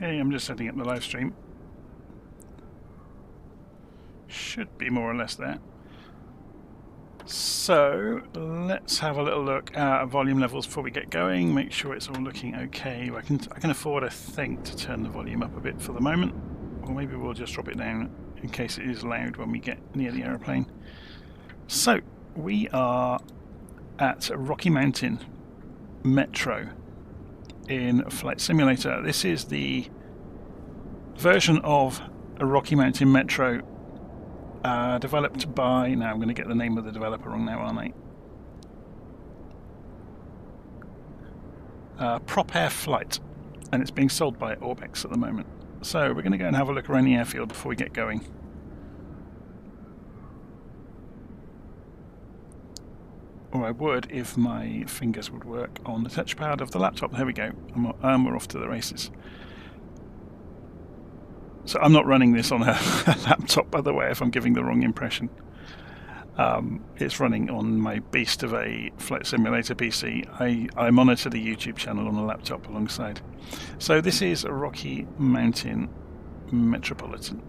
Okay, I'm just setting up the live stream. Should be more or less there. So let's have a little look at volume levels before we get going. Make sure it's all looking okay. I can afford, I think, to turn the volume up a bit for the moment, or maybe we'll just drop it down in case it is loud when we get near the aeroplane. So we are at Rocky Mountain Metro in Flight Simulator. This is the version of a Rocky Mountain Metro developed by, now I'm going to get the name of the developer wrong now, aren't I? Propair Flight, and it's being sold by Orbx at the moment. So we're going to go and have a look around the airfield before we get going. Or I would if my fingers would work on the touchpad of the laptop. There we go, we're off to the races. So I'm not running this on a laptop, by the way, if I'm giving the wrong impression. It's running on my beast of a Flight Simulator PC. I monitor the YouTube channel on a laptop alongside. So this is a Rocky Mountain Metropolitan.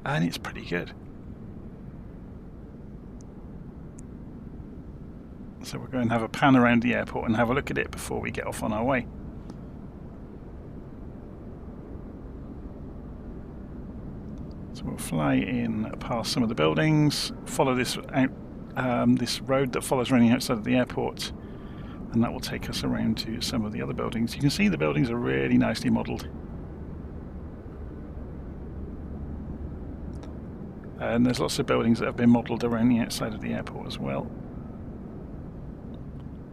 And it's pretty good. So we're going to have a pan around the airport and have a look at it before we get off on our way. So we'll fly in past some of the buildings, follow this this road that follows running outside of the airport, and that will take us around to some of the other buildings. You can see the buildings are really nicely modelled. And there's lots of buildings that have been modelled around the outside of the airport as well.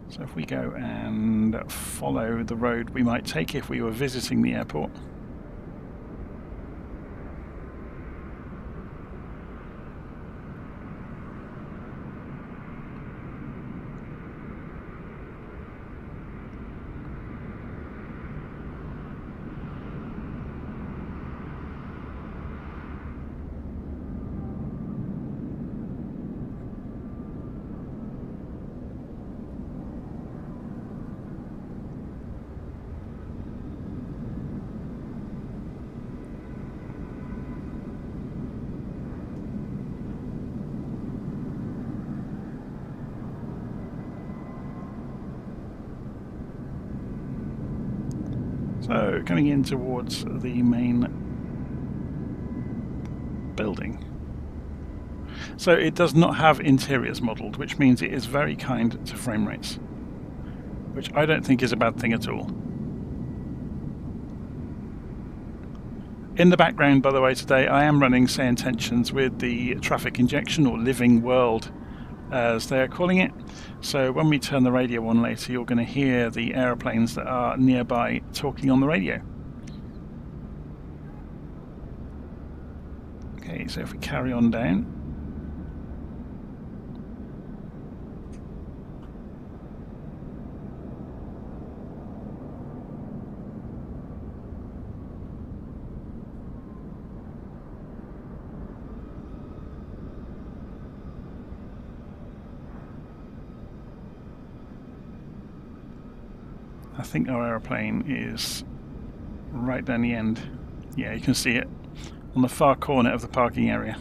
So if we go and follow the road we might take if we were visiting the airport. So coming in towards the main building. So it does not have interiors modelled, which means it is very kind to frame rates, which I don't think is a bad thing at all. In the background, by the way, today I am running SayIntentions with the traffic injection, or living world as they are calling it. So when we turn the radio on later, you're going to hear the aeroplanes that are nearby talking on the radio. Okay, so if we carry on down, I think our aeroplane is right down the end. Yeah, you can see it on the far corner of the parking area.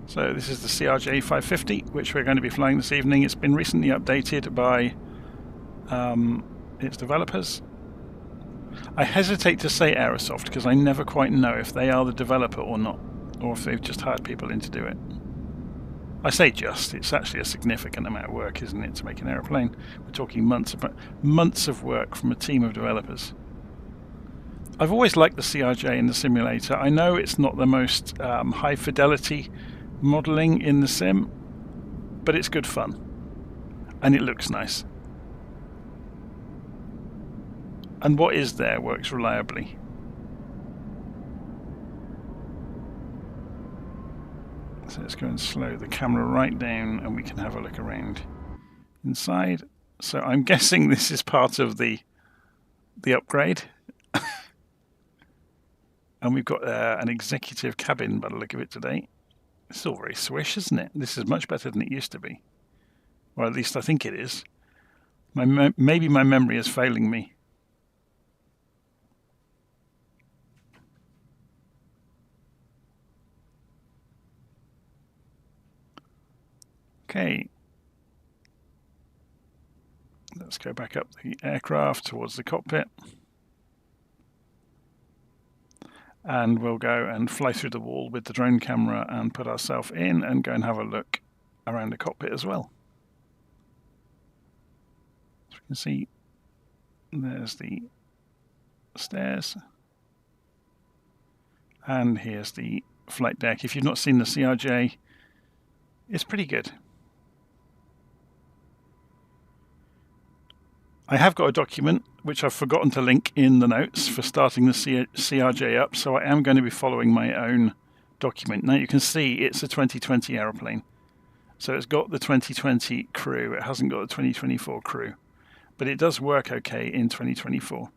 So this is the CRJ 550, which we're going to be flying this evening. It's been recently updated by its developers. I hesitate to say Aerosoft because I never quite know if they are the developer or not, or if they've just hired people in to do it. I say just, it's actually a significant amount of work, isn't it, to make an aeroplane? We're talking months of work from a team of developers. I've always liked the CRJ in the simulator. I know it's not the most high fidelity modelling in the sim, but it's good fun and it looks nice. And what is there works reliably. So let's go and slow the camera right down and we can have a look around inside. So I'm guessing this is part of the upgrade. And we've got an executive cabin by the look of it today. It's all very swish, isn't it? This is much better than it used to be. Or at least I think it is. Maybe my memory is failing me. Okay. Let's go back up the aircraft towards the cockpit. And we'll go and fly through the wall with the drone camera and put ourselves in and go and have a look around the cockpit as well. So you can see there's the stairs. And here's the flight deck. If you've not seen the CRJ, it's pretty good. I have got a document which I've forgotten to link in the notes for starting the CRJ up, so I am going to be following my own document. Now you can see it's a 2020 aeroplane. So it's got the 2020 crew, it hasn't got the 2024 crew. But it does work okay in 2024.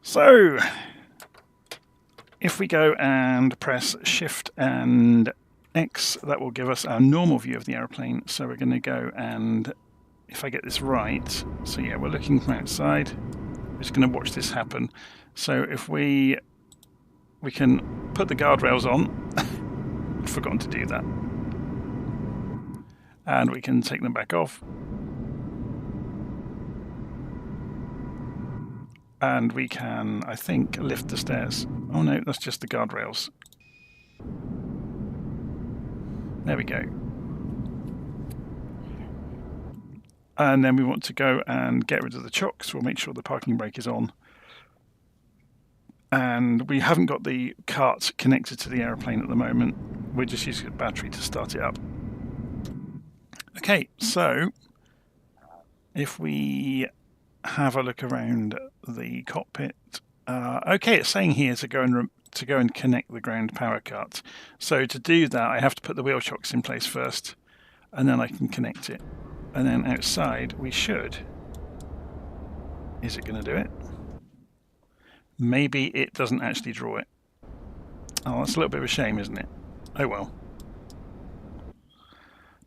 So, if we go and press Shift and X, that will give us our normal view of the aeroplane. So we're going to go and, if I get this right, so yeah, we're looking from outside. We're just going to watch this happen. So if we can put the guardrails on, I'd forgotten to do that. And we can take them back off. And we can, I think, lift the stairs. Oh no, that's just the guardrails. There we go. And then we want to go and get rid of the chocks. We'll make sure the parking brake is on. And we haven't got the cart connected to the aeroplane at the moment. We're just using a battery to start it up. Okay, so if we have a look around the cockpit. Okay, it's saying here to go and connect the ground power cart. So to do that, I have to put the wheel chocks in place first, and then I can connect it. And then outside, we should. Is it going to do it? Maybe it doesn't actually draw it. Oh, that's a little bit of a shame, isn't it? Oh well.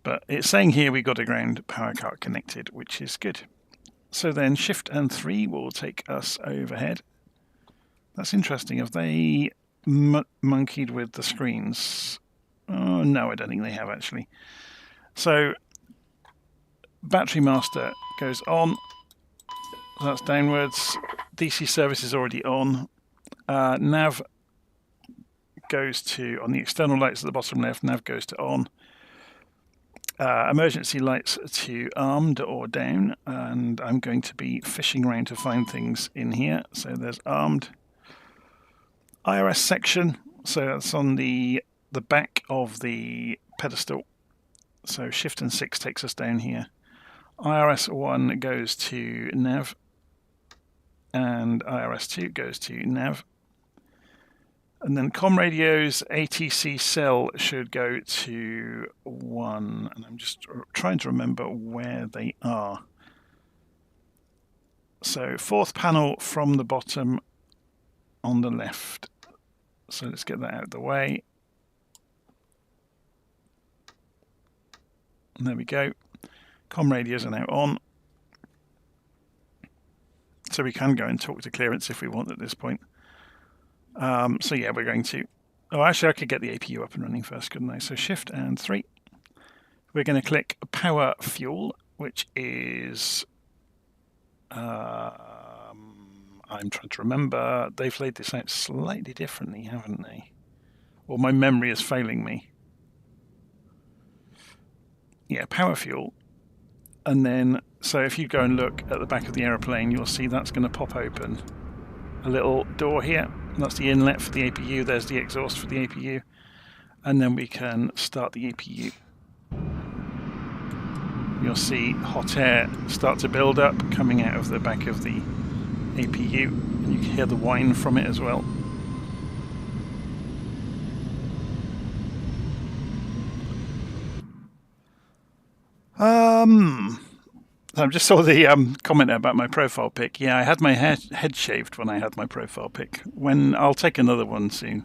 But it's saying here we got a ground power cart connected, which is good. So then Shift and 3 will take us overhead. That's interesting. Have they monkeyed with the screens? Oh, no, I don't think they have actually. So battery master goes on. That's downwards. DC service is already on. Nav goes to, on the external lights at the bottom left, nav goes to on. Emergency lights to armed or down, and I'm going to be fishing around to find things in here. So there's armed. IRS section, so that's on the back of the pedestal. So Shift and 6 takes us down here. IRS 1 goes to nav, and IRS 2 goes to nav. And then comm radios, ATC cell should go to 1, and I'm just trying to remember where they are. So fourth panel from the bottom on the left. So let's get that out of the way. And there we go. Comm radios are now on. So we can go and talk to clearance if we want at this point. So yeah, we're going to... Oh, actually, I could get the APU up and running first, couldn't I? So Shift and 3. We're going to click Power Fuel, which is... I'm trying to remember. They've laid this out slightly differently, haven't they? Or my memory is failing me. Yeah, Power Fuel. And then, so if you go and look at the back of the aeroplane, you'll see that's going to pop open. A little door here. That's the inlet for the APU. There's the exhaust for the APU. And then we can start the APU. You'll see hot air start to build up coming out of the back of the APU. And you can hear the whine from it as well. I just saw the comment about my profile pic. Yeah, I had my head shaved when I had my profile pic. When I'll take another one soon.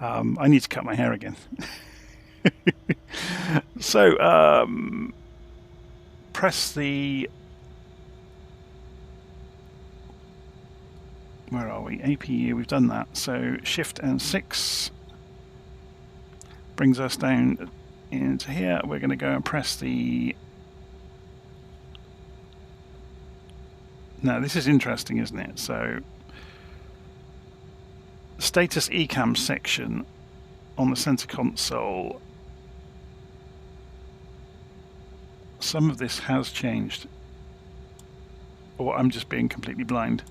I need to cut my hair again. So press the, where are we? APU, we've done that. So Shift and 6 brings us down into here. We're going to go and press the, now this is interesting, isn't it? So status ECAM section on the center console, some of this has changed, or I'm just being completely blind.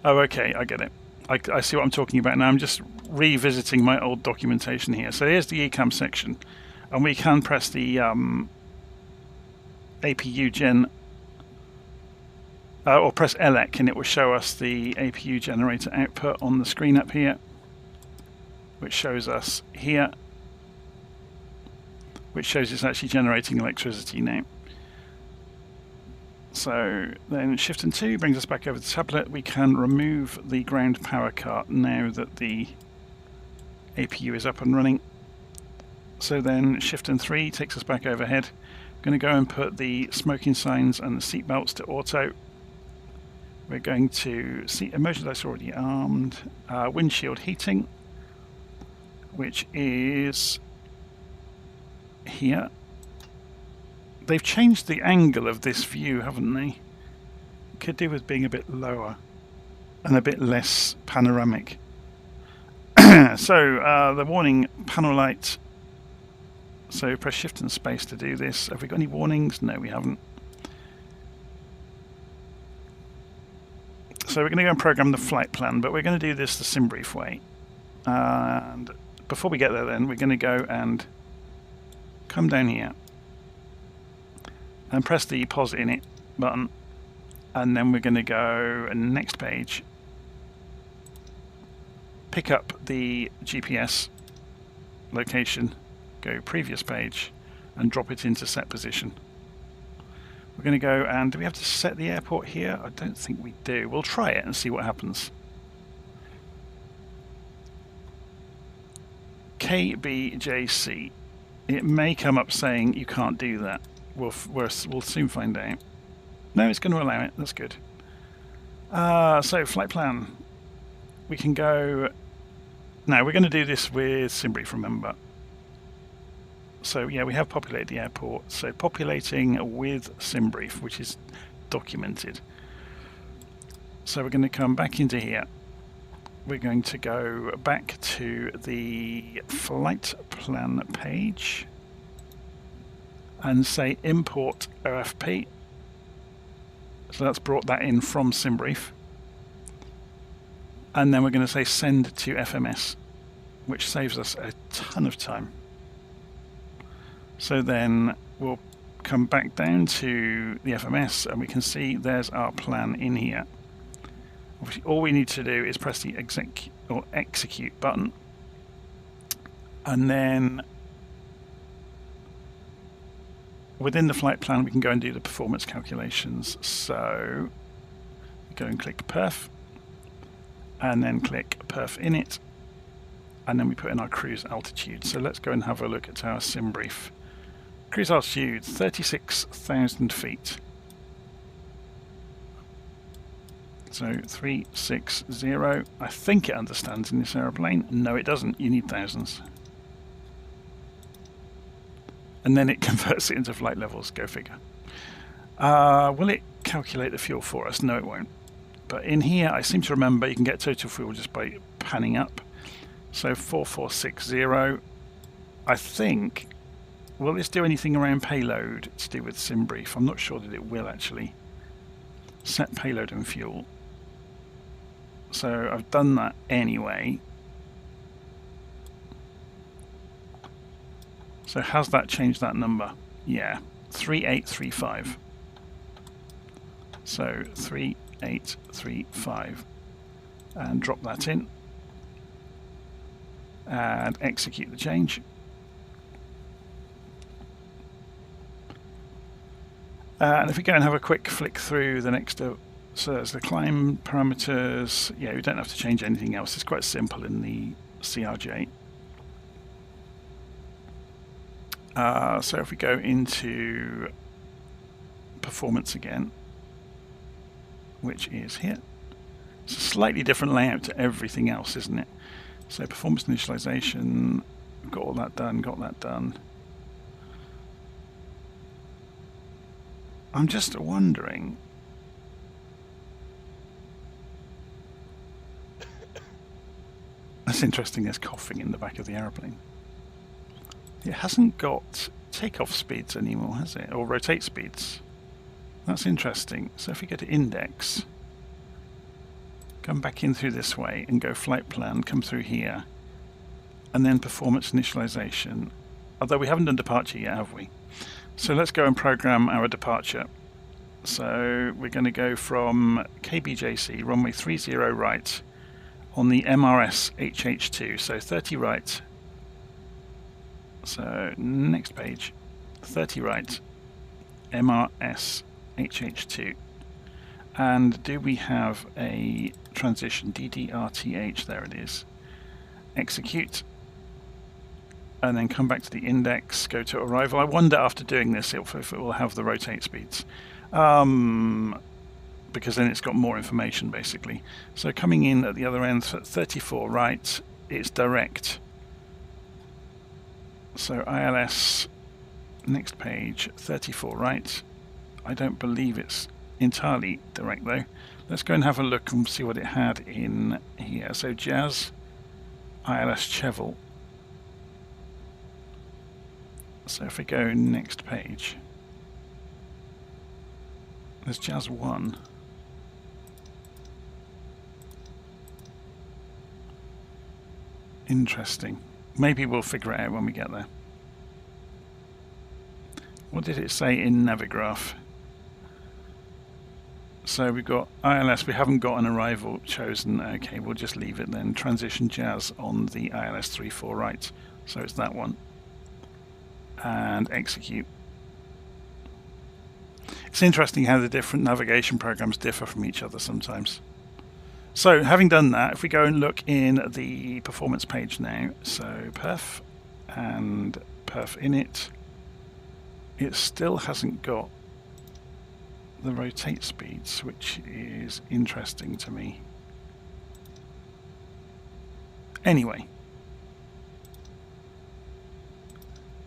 Oh, okay, I get it. I see what I'm talking about now. I'm just revisiting my old documentation here. So here's the ECAM section, and we can press the APU gen, or press ELEC, and it will show us the APU generator output on the screen up here, which shows us here, which shows it's actually generating electricity now. So then Shift and 2 brings us back over the tablet. We can remove the ground power cart now that the APU is up and running. So then Shift and 3 takes us back overhead. I'm going to go and put the smoking signs and the seat belts to auto. We're going to see emergency lights already armed, windshield heating, which is here. They've changed the angle of this view, haven't they? Could do with being a bit lower and a bit less panoramic. So the warning panel light. So press Shift and space to do this. Have we got any warnings? No, we haven't. So we're going to go and program the flight plan, but we're going to do this the SimBrief way. And before we get there then, we're going to go and come down here and press the pause init button, and then we're going to go next page, pick up the GPS location, go previous page, and drop it into set position. We're going to go and, do we have to set the airport here? I don't think we do. We'll try it and see what happens. KBJC. It may come up saying you can't do that. We'll soon find out. No, it's going to allow it. That's good. So flight plan. We can go. Now we're going to do this with SimBrief, remember. So yeah, we have populated the airport. So populating with SimBrief, which is documented. So we're going to come back into here. We're going to go back to the flight plan page and say import OFP. So that's brought that in from SimBrief. And then we're going to say send to FMS, which saves us a ton of time. So then we'll come back down to the FMS and we can see there's our plan in here. Obviously, all we need to do is press the execute button, and then within the flight plan we can go and do the performance calculations. So we go and click perf, and then click perf init, and then we put in our cruise altitude. So let's go and have a look at our SimBrief. Cruise altitude 36,000 feet. So 360. I think it understands in this aeroplane. No, it doesn't. You need thousands. And then it converts it into flight levels. Go figure. Will it calculate the fuel for us? No, it won't. But in here, I seem to remember you can get total fuel just by panning up. So 4460. I think. Will this do anything around payload to do with SimBrief? I'm not sure that it will actually. Set payload and fuel. So I've done that anyway. So has that changed that number? Yeah, 3835. So 3835. And drop that in. and execute the change. And if we go and have a quick flick through the next, so there's the climb parameters. Yeah, we don't have to change anything else. It's quite simple in the CRJ. So if we go into performance again, which is here, it's a slightly different layout to everything else, isn't it? So performance initialization, got all that done, got that done. I'm just wondering, that's interesting, there's coughing in the back of the aeroplane. It hasn't got takeoff speeds anymore, has it? Or rotate speeds. That's interesting. So if we go to index, come back in through this way and go flight plan, come through here, and then performance initialization. Although we haven't done departure yet, have we? So let's go and program our departure. So we're going to go from KBJC, runway 30 right, on the MRS HH2, so 30 right. So next page, 30 right, MRS HH2. And do we have a transition? DDRTH, there it is. Execute. And then come back to the index, go to arrival. I wonder after doing this if it will have the rotate speeds. Because then it's got more information basically. So coming in at the other end, 34 right, it's direct. So ILS, next page, 34 right. I don't believe it's entirely direct though. Let's go and have a look and see what it had in here. So Jazz, ILS Cheval. So if we go next page, there's Jazz 1. Interesting. Maybe we'll figure it out when we get there. What did it say in Navigraph? So we've got ILS, we haven't got an arrival chosen. Okay, we'll just leave it then. Transition Jazz on the ILS 34 right. So it's that one. And execute. It's interesting how the different navigation programs differ from each other sometimes. So having done that, if we go and look in the performance page now, so perf and perf init, it still hasn't got the rotate speeds, which is interesting to me. Anyway,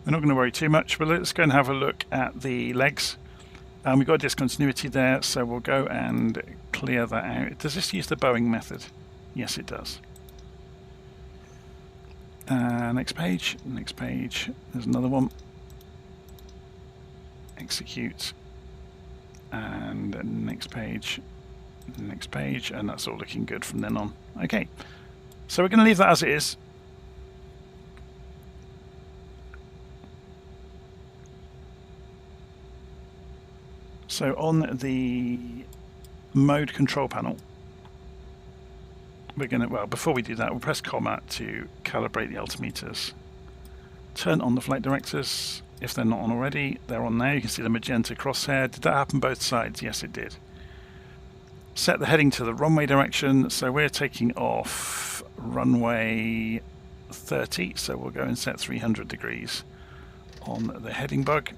we're not going to worry too much, but let's go and have a look at the legs. We've got a discontinuity there, so we'll go and clear that out. Does this use the Boeing method? Yes, it does. Next page, there's another one. Execute. And next page, and that's all looking good from then on. Okay, so we're going to leave that as it is. So on the mode control panel, we're going to, well, before we do that, we'll press Commat to calibrate the altimeters. Turn on the flight directors. If they're not on already, they're on now. You can see the magenta crosshair. Did that happen both sides? Yes, it did. Set the heading to the runway direction. So we're taking off runway 30. So we'll go and set 300 degrees on the heading bug.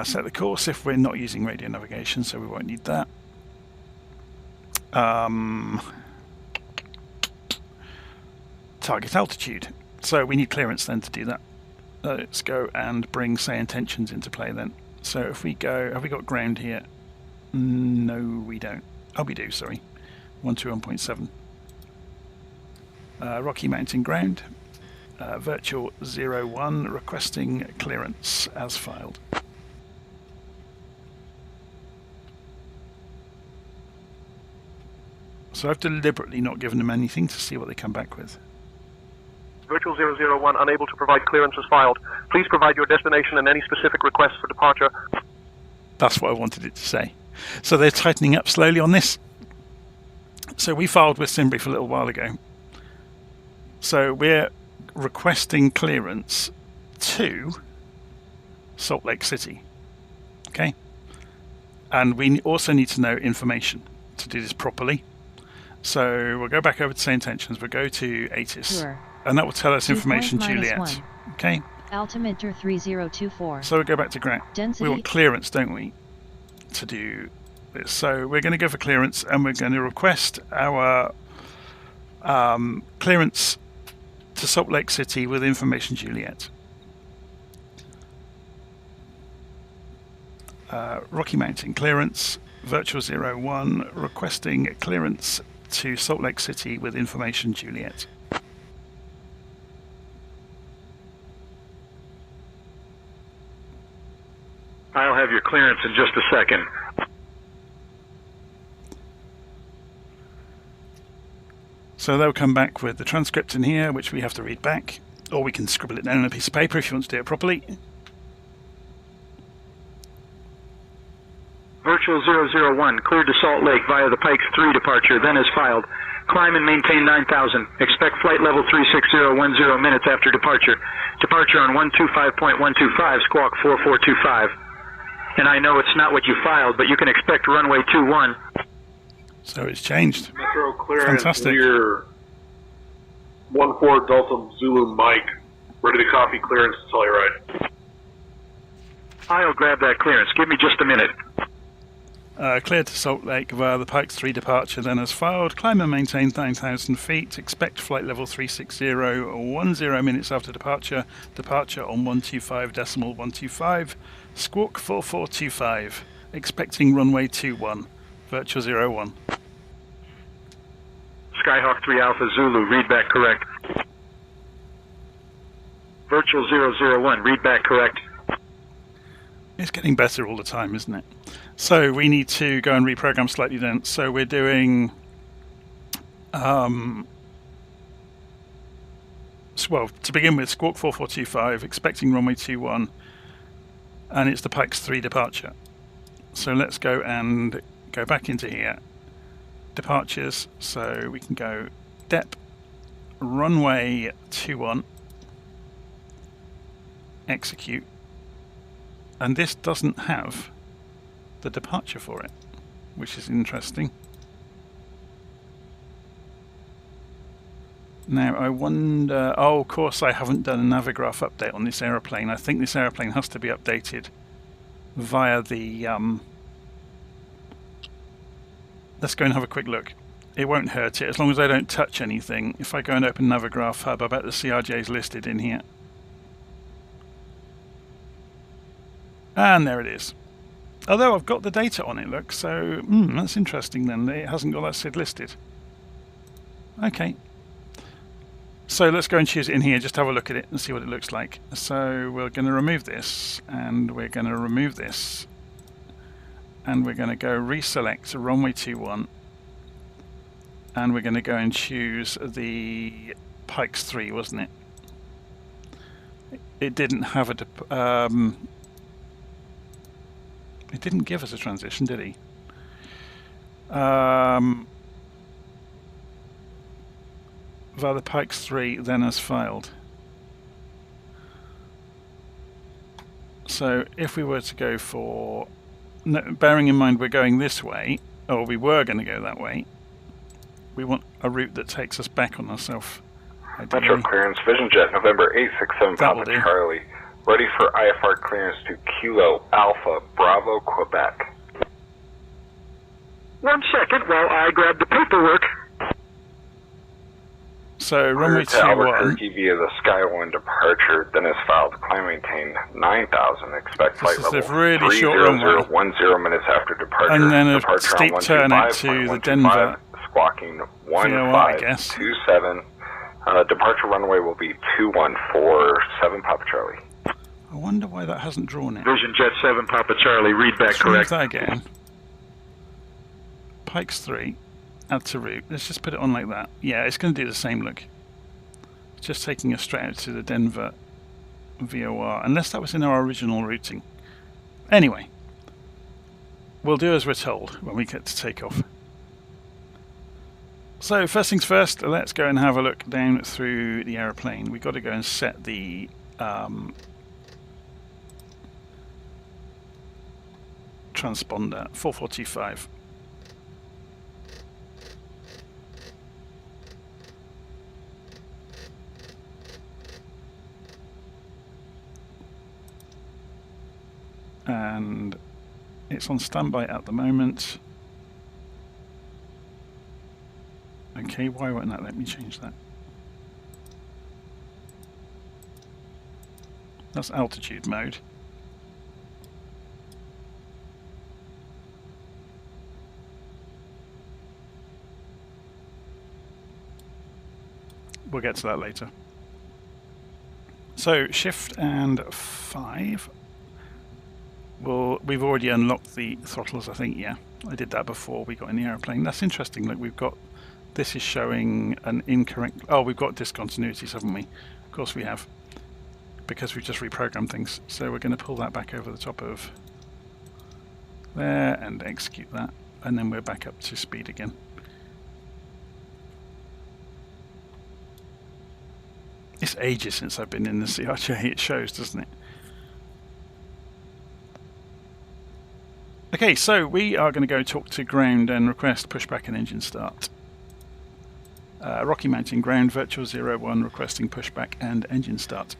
Set the course if we're not using radio navigation, so we won't need that. Target altitude. So we need clearance then to do that. Let's go and bring SayIntentions into play then. So if we go, have we got ground here? No, we don't. Oh, we do, sorry. 121.7. Rocky Mountain ground. Virtual 01 requesting clearance as filed. So I've deliberately not given them anything to see what they come back with. Virtual 001 unable to provide clearance as filed. Please provide your destination and any specific requests for departure. That's what I wanted it to say. So they're tightening up slowly on this. So we filed with Simbrief a little while ago. So we're requesting clearance to Salt Lake City. Okay? And we also need to know information to do this properly. So we'll go back over to SayIntentions. We'll go to ATIS. Sure. And that will tell us information Juliet. 1. Okay? Altimeter 3024. So we'll go back to ground. Density. We want clearance, don't we, to do this. So we're going to go for clearance, and we're going to request our clearance to Salt Lake City with information Juliet. Rocky Mountain clearance, Virtual 01, requesting clearance to Salt Lake City with information Juliet. I'll have your clearance in just a second. So they'll come back with the transcript in here, which we have to read back, or we can scribble it down on a piece of paper if you want to do it properly. Virtual 001, cleared to Salt Lake via the Pikes 3 departure, then is filed. Climb and maintain 9,000. Expect flight level 36010 minutes after departure. Departure on 125.125, squawk 4425. And I know it's not what you filed, but you can expect runway 21. So it's changed. Metro clearance. Fantastic. We're 14 Delta Zulu Mike. Ready to copy clearance to Telluride. I'll grab that clearance. Give me just a minute. Cleared to Salt Lake via the Pikes 3 departure, then as filed. Climb and maintain 9,000 feet. Expect flight level 36010 minutes after departure. Departure on 125.125. Squawk 4425. Expecting runway 21. Virtual 01. Skyhawk 3 Alpha Zulu, read back correct. Virtual 001, read back correct. It's getting better all the time, isn't it? So we need to go and reprogram slightly then. So we're doing well, to begin with, squawk 4425, expecting runway 21, and it's the Pikes 3 departure. So let's go and go back into here. Departures, so we can go dep runway 21, execute, and this doesn't have the departure for it, which is interesting. Now I wonder, oh, of course I haven't done a Navigraph update on this aeroplane. I think this aeroplane has to be updated via the let's go and have a quick look. It won't hurt it as long as I don't touch anything. If I go and open Navigraph Hub, I bet the CRJ is listed in here. And there it is. Although I've got the data on it, look, so that's interesting then. It hasn't got that SID listed. Okay. So let's go and choose it in here, just have a look at it and see what it looks like. So we're going to remove this, and we're going to remove this. And we're going to go reselect runway 21, and we're going to go and choose the Pikes 3, wasn't it? It didn't have a it didn't give us a transition, did he? Via the Pikes 3, then as filed. So if we were to go for, no, bearing in mind we're going this way, or we were going to go that way, we want a route that takes us back on ourselves. Metro clearance, Vision Jet, November 867 Papa Charlie. Ready for IFR clearance to Kilo Alpha Bravo, Quebec. 1 second while I grab the paperwork. So runway 21. Albuquerque via the Sky 1 departure, then is filed. Climb maintain 9,000. Expect flight level really 30010 minutes after departure. And then a departure steep turn out to the Denver. Squawking 1527. Departure runway will be 2147 Papa Charlie. I wonder why that hasn't drawn it. Vision Jet 7 Papa Charlie, read back correct. That again. Pikes 3, add to route. Let's just put it on like that. Yeah, it's going to do the same look. It's just taking us straight out to the Denver VOR, unless that was in our original routing. Anyway, we'll do as we're told when we get to takeoff. So first things first, let's go and have a look down through the aeroplane. We've got to go and set the transponder 4425. And it's on standby at the moment. Okay, why won't that let me change that? That's altitude mode. We'll get to that later. So shift and 5. Well, we've already unlocked the throttles, I think. Yeah, I did that before we got in the aeroplane. That's interesting. Look, we've got, this is showing an incorrect, oh, we've got discontinuities, haven't we? Of course we have, because we've just reprogrammed things. So we're going to pull that back over the top of there and execute that, and then we're back up to speed again. It's ages since I've been in the CRJ, it shows, doesn't it? Okay, so we are going to go talk to ground and request pushback and engine start. Rocky Mountain ground, virtual 01 requesting pushback and engine start.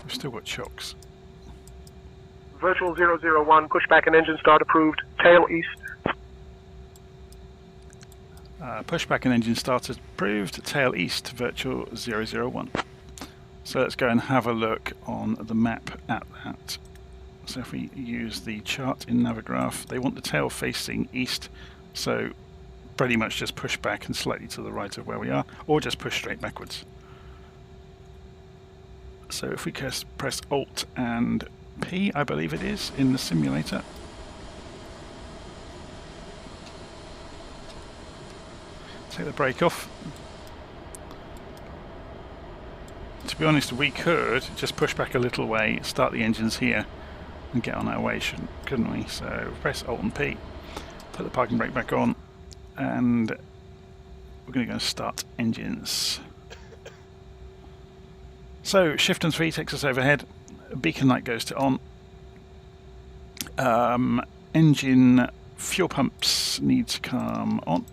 We've still got chocks. Virtual 001, pushback and engine start approved, tail east. Pushback and engine start approved, tail east, virtual 001. So let's go and have a look on the map at that. So if we use the chart in Navigraph, they want the tail facing east, so pretty much just push back and slightly to the right of where we are, or just push straight backwards. So if we press Alt and P, I believe it is, in the simulator. Take the brake off. To be honest, we could just push back a little way, start the engines here, and get on our way, couldn't we? So press Alt and P, put the parking brake back on, and we're going to go and start engines. So shift and 3 takes us overhead, beacon light goes to on, engine fuel pumps need to come on,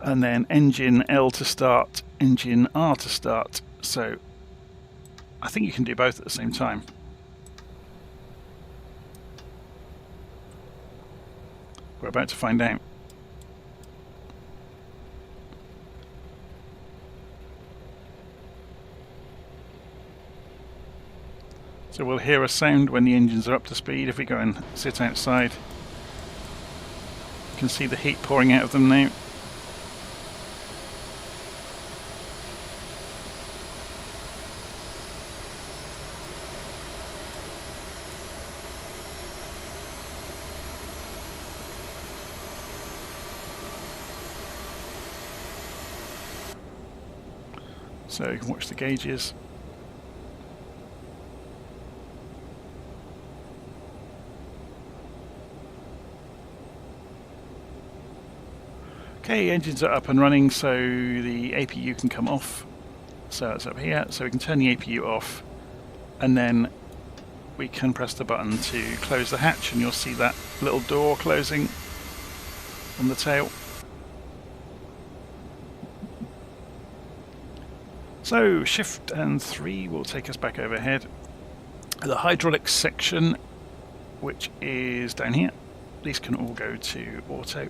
and then engine L to start, engine R to start. So I think you can do both at the same time. We're about to find out. So we'll hear a sound when the engines are up to speed. If we go and sit outside, you can see the heat pouring out of them now. So you can watch the gauges. Okay, engines are up and running, so the APU can come off. So it's up here, so we can turn the APU off, and then we can press the button to close the hatch, and you'll see that little door closing on the tail. So shift and 3 will take us back overhead. The hydraulics section, which is down here, these can all go to auto.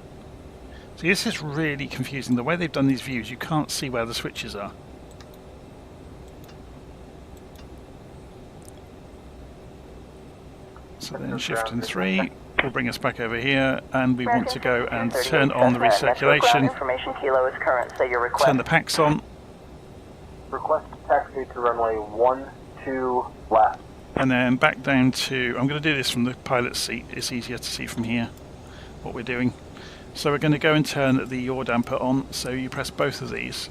See, this is really confusing. The way they've done these views, you can't see where the switches are. So then shift and 3 will bring us back over here, and we want to go and turn on the recirculation, turn the packs on. Request taxi to runway 12 left. And then back down to, I'm going to do this from the pilot's seat, it's easier to see from here what we're doing. So we're going to go and turn the yaw damper on, so you press both of these.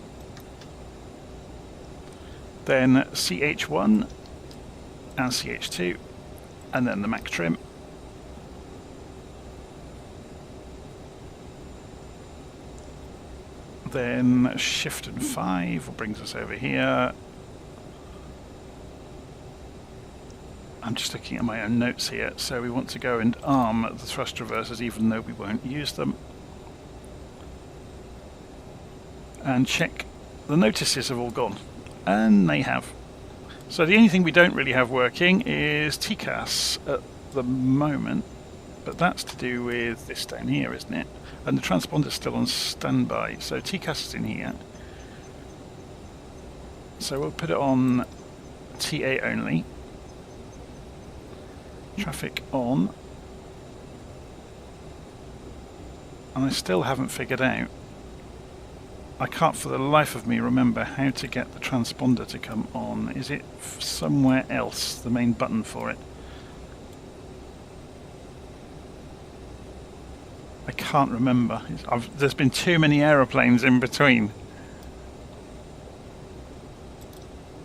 Then CH1 and CH2, and then the Mac trim. Then Shift and 5 brings us over here. I'm just looking at my own notes here. So we want to go and arm the thrust reversers even though we won't use them. And check the notices have all gone. And they have. So the only thing we don't really have working is TCAS at the moment. But that's to do with this down here, isn't it? And the transponder's still on standby. So TCAS is in here. So we'll put it on TA only. Traffic on. And I still haven't figured out. I can't for the life of me remember how to get the transponder to come on. Is it somewhere else, the main button for it? I can't remember. There's been too many aeroplanes in between.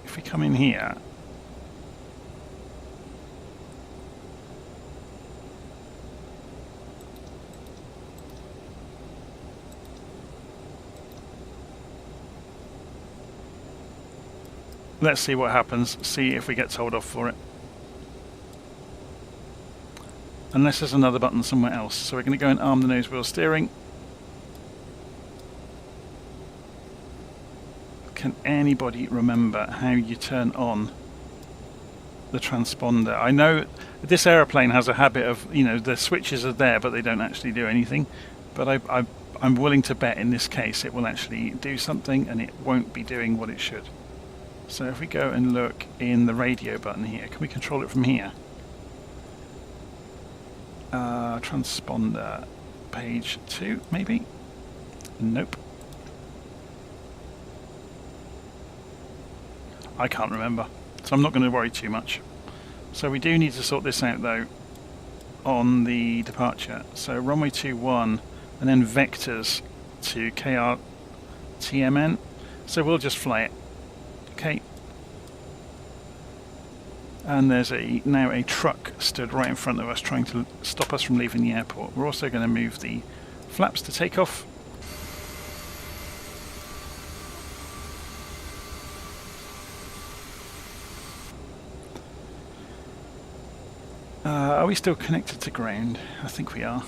If we come in here, let's see what happens, see if we get told off for it. Unless there's another button somewhere else. So we're going to go and arm the nose wheel steering. Can anybody remember how you turn on the transponder? I know this aeroplane has a habit of, you know, the switches are there but they don't actually do anything. But I'm willing to bet in this case it will actually do something and it won't be doing what it should. So if we go and look in the radio button here, can we control it from here? Transponder page 2 maybe? Nope. I can't remember, so I'm not going to worry too much. So we do need to sort this out though on the departure. So runway 21 and then vectors to KRTMN. So we'll just fly it. Okay. And there's now a truck stood right in front of us trying to stop us from leaving the airport. We're also going to move the flaps to takeoff. Are we still connected to ground? I think we are.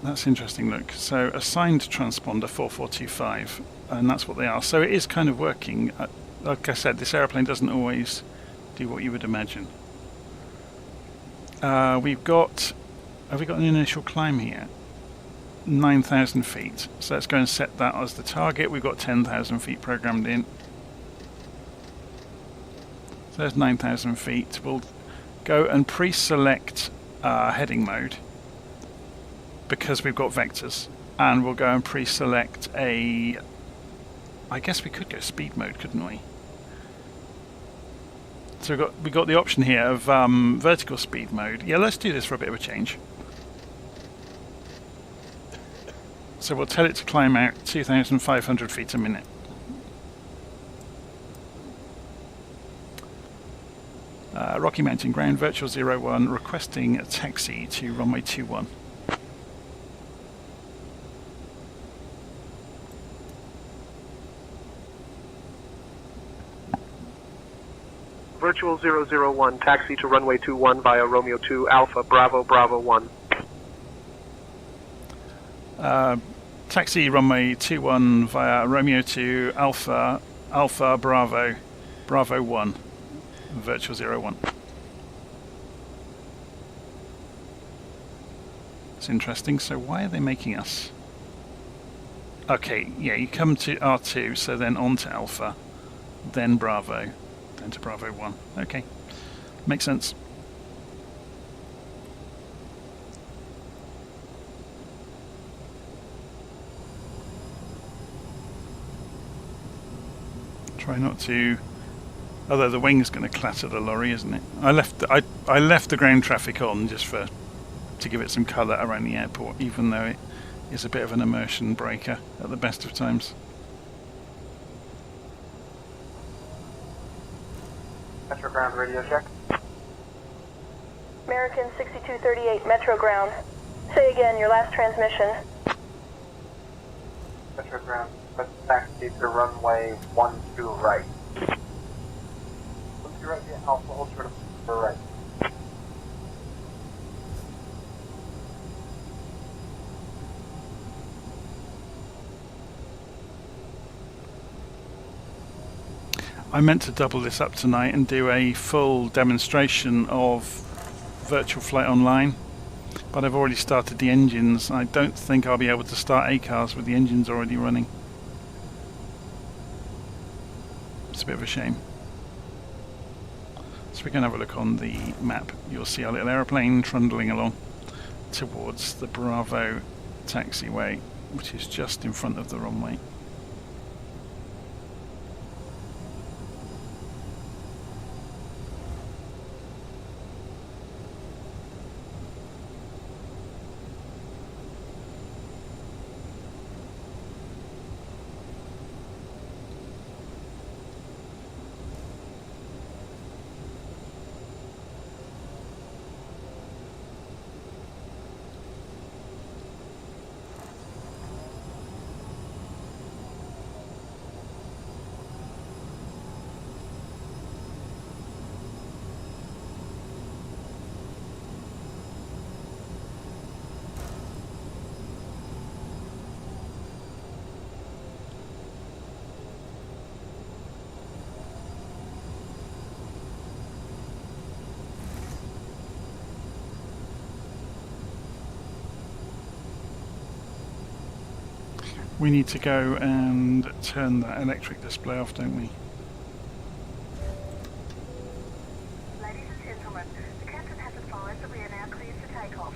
That's interesting, look. So assigned transponder 4425, and that's what they are. So it is kind of working. Like I said, this aeroplane doesn't always do what you would imagine. Have we got an initial climb here? 9,000 feet. So let's go and set that as the target. We've got 10,000 feet programmed in. So there's 9,000 feet. We'll go and pre-select heading mode, because we've got vectors, and we'll go and pre-select I guess we could go speed mode, couldn't we? So we got the option here of vertical speed mode. Yeah, let's do this for a bit of a change. So we'll tell it to climb out 2,500 feet a minute. Rocky Mountain ground, virtual 01, requesting a taxi to runway 21. Virtual 001, taxi to runway 21 via Romeo 2 Alpha Bravo Bravo 1. Taxi runway 21 via Romeo 2 Alpha Alpha Bravo Bravo 1, virtual 01. It's interesting. So why are they making us? Okay, yeah, you come to R2, so then on to Alpha, then Bravo, then to Bravo 1. Okay, makes sense. Try not to. Although the wing's going to clatter the lorry, isn't it? I left the ground traffic on just to give it some colour around the airport, even though it is a bit of an immersion breaker at the best of times. Metro ground radio check. American 6238, Metro ground. Say again, your last transmission. Metro ground, taxi to runway 12 right. 12 right, yeah, Alpha, hold short of right. I meant to double this up tonight and do a full demonstration of Virtual Flight Online, but I've already started the engines. I don't think I'll be able to start ACARS with the engines already running. It's a bit of a shame. So we can have a look on the map. You'll see our little aeroplane trundling along towards the Bravo taxiway, which is just in front of the runway. We need to go and turn that electric display off, don't we? Ladies and gentlemen, the captain has advised that we are now cleared for takeoff.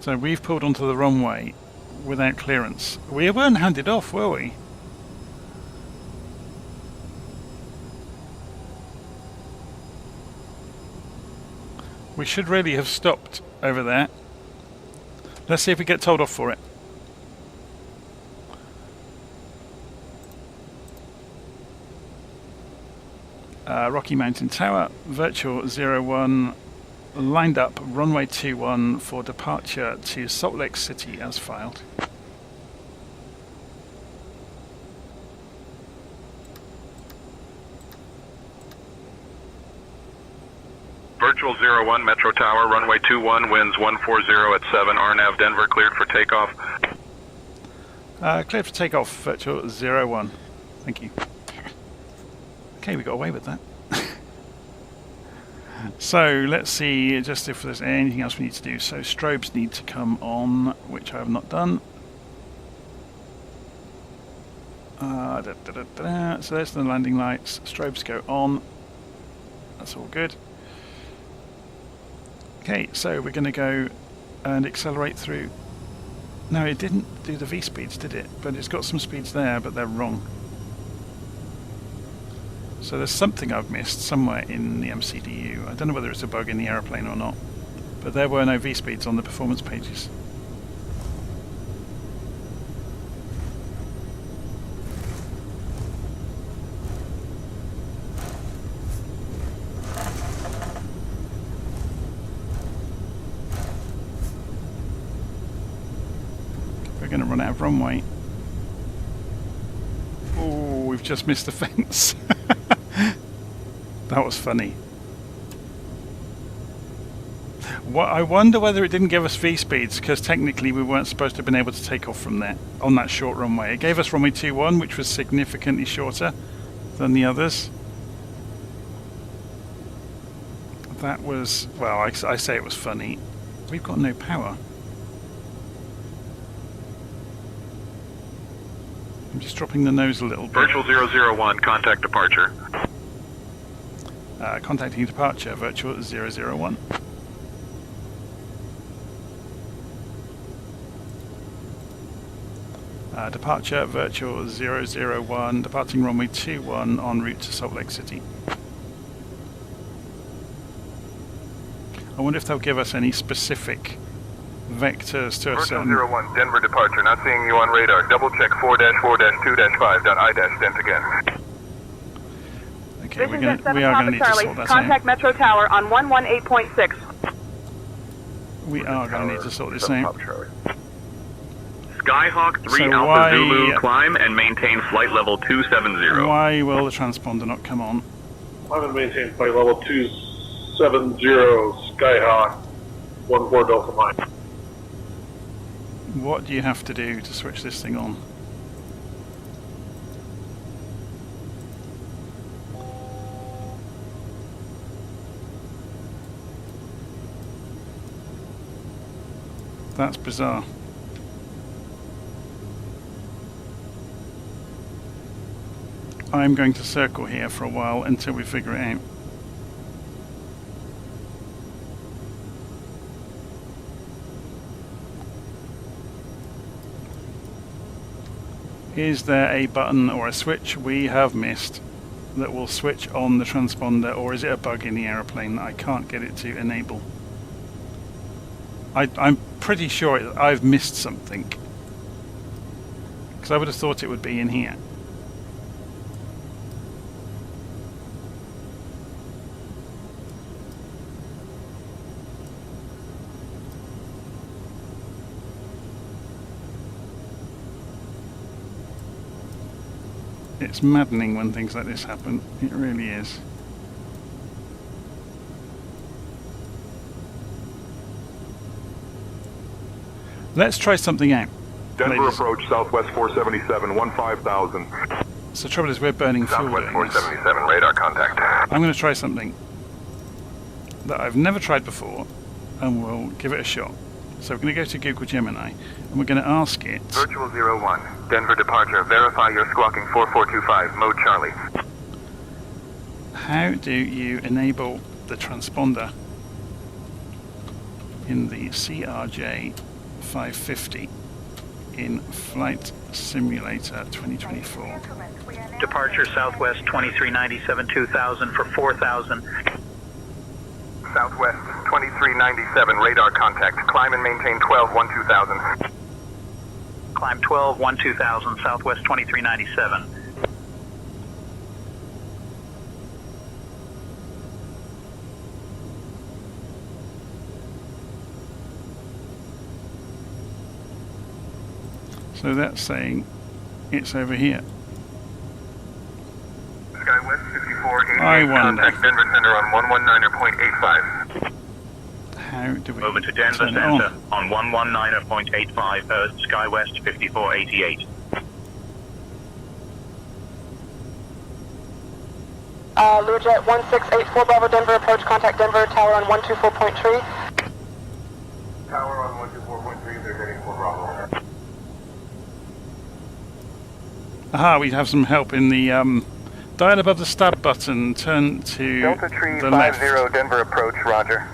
So we've pulled onto the runway without clearance. We weren't handed off, were we? We should really have stopped over there. Let's see if we get told off for it. Rocky Mountain Tower, Virtual 01, lined up runway 21 for departure to Salt Lake City as filed. Virtual 01, Metro Tower, runway 21, winds 140 at 7, RNAV Denver, cleared for takeoff. Cleared for takeoff, Virtual 01. Thank you. Okay, we got away with that. So let's see just if there's anything else we need to do. So strobes need to come on, which I have not done. So there's the landing lights. Strobes go on. That's all good. Okay, so we're going to go and accelerate through. No, it didn't do the V speeds, did it? But it's got some speeds there, but they're wrong. So there's something I've missed somewhere in the MCDU. I don't know whether it's a bug in the aeroplane or not, but there were no V-speeds on the performance pages. We're going to run out of runway. Oh, we've just missed the fence. That was funny. I wonder whether it didn't give us V-speeds, because technically we weren't supposed to have been able to take off from there on that short runway. It gave us runway 21, which was significantly shorter than the others. That was, well, I say it was funny. We've got no power. I'm just dropping the nose a little bit. Virtual 001, contact departure. Contacting departure, virtual 001. Departure, virtual 001, departing runway 21 en route to Salt Lake City. I wonder if they'll give us any specific vectors to a certain... Virtual 01, Denver departure, not seeing you on radar. Double check 4-4-2-5.I-dent again. Okay, we are going to need to sort that Contact out. Metro Tower on 118.6. We are going to need to sort this out. Skyhawk 3 So Alpha why- Zulu, climb and maintain flight level 270. Why will the transponder not come on? I'm going to maintain flight level 270, Skyhawk, 14 Delta Mike. What do you have to do to switch this thing on? That's bizarre. I'm going to circle here for a while until we figure it out. Is there a button or a switch we have missed that will switch on the transponder, or is it a bug in the aeroplane that I can't get it to enable? I'm pretty sure I've missed something, because I would have thought it would be in here. It's maddening when things like this happen. It really is. Let's try something out. Denver ladies. approach, Southwest 477, 15,000. So the trouble is we're burning fuel Southwest doing this. 477, radar contact. I'm going to try something that I've never tried before, and we'll give it a shot. So we're going to go to Google Gemini, and we're going to ask it... Virtual 01, Denver departure, verify your squawking 4425, mode Charlie. How do you enable the transponder in the CRJ 550 in Flight Simulator 2024? Departure Southwest 2397 2000 for 4000. Southwest 2397, radar contact. Climb and maintain 12-1-2000. Climb 12-1-2000, Southwest 2397. So that's saying it's over here. Skywest 5488, I wonder. contact Denver Center on 119.85. How do we Over to Denver turn it Center on? on 119.85 Hertz, Skywest 5488. Learjet 1684 Bravo Denver, approach contact Denver Tower on 124.3. Tower on 124.3, they're heading for Bravo. Aha, we have some help in the dial above the stab button, turn to Delta Tree the 50, left. Denver approach, roger.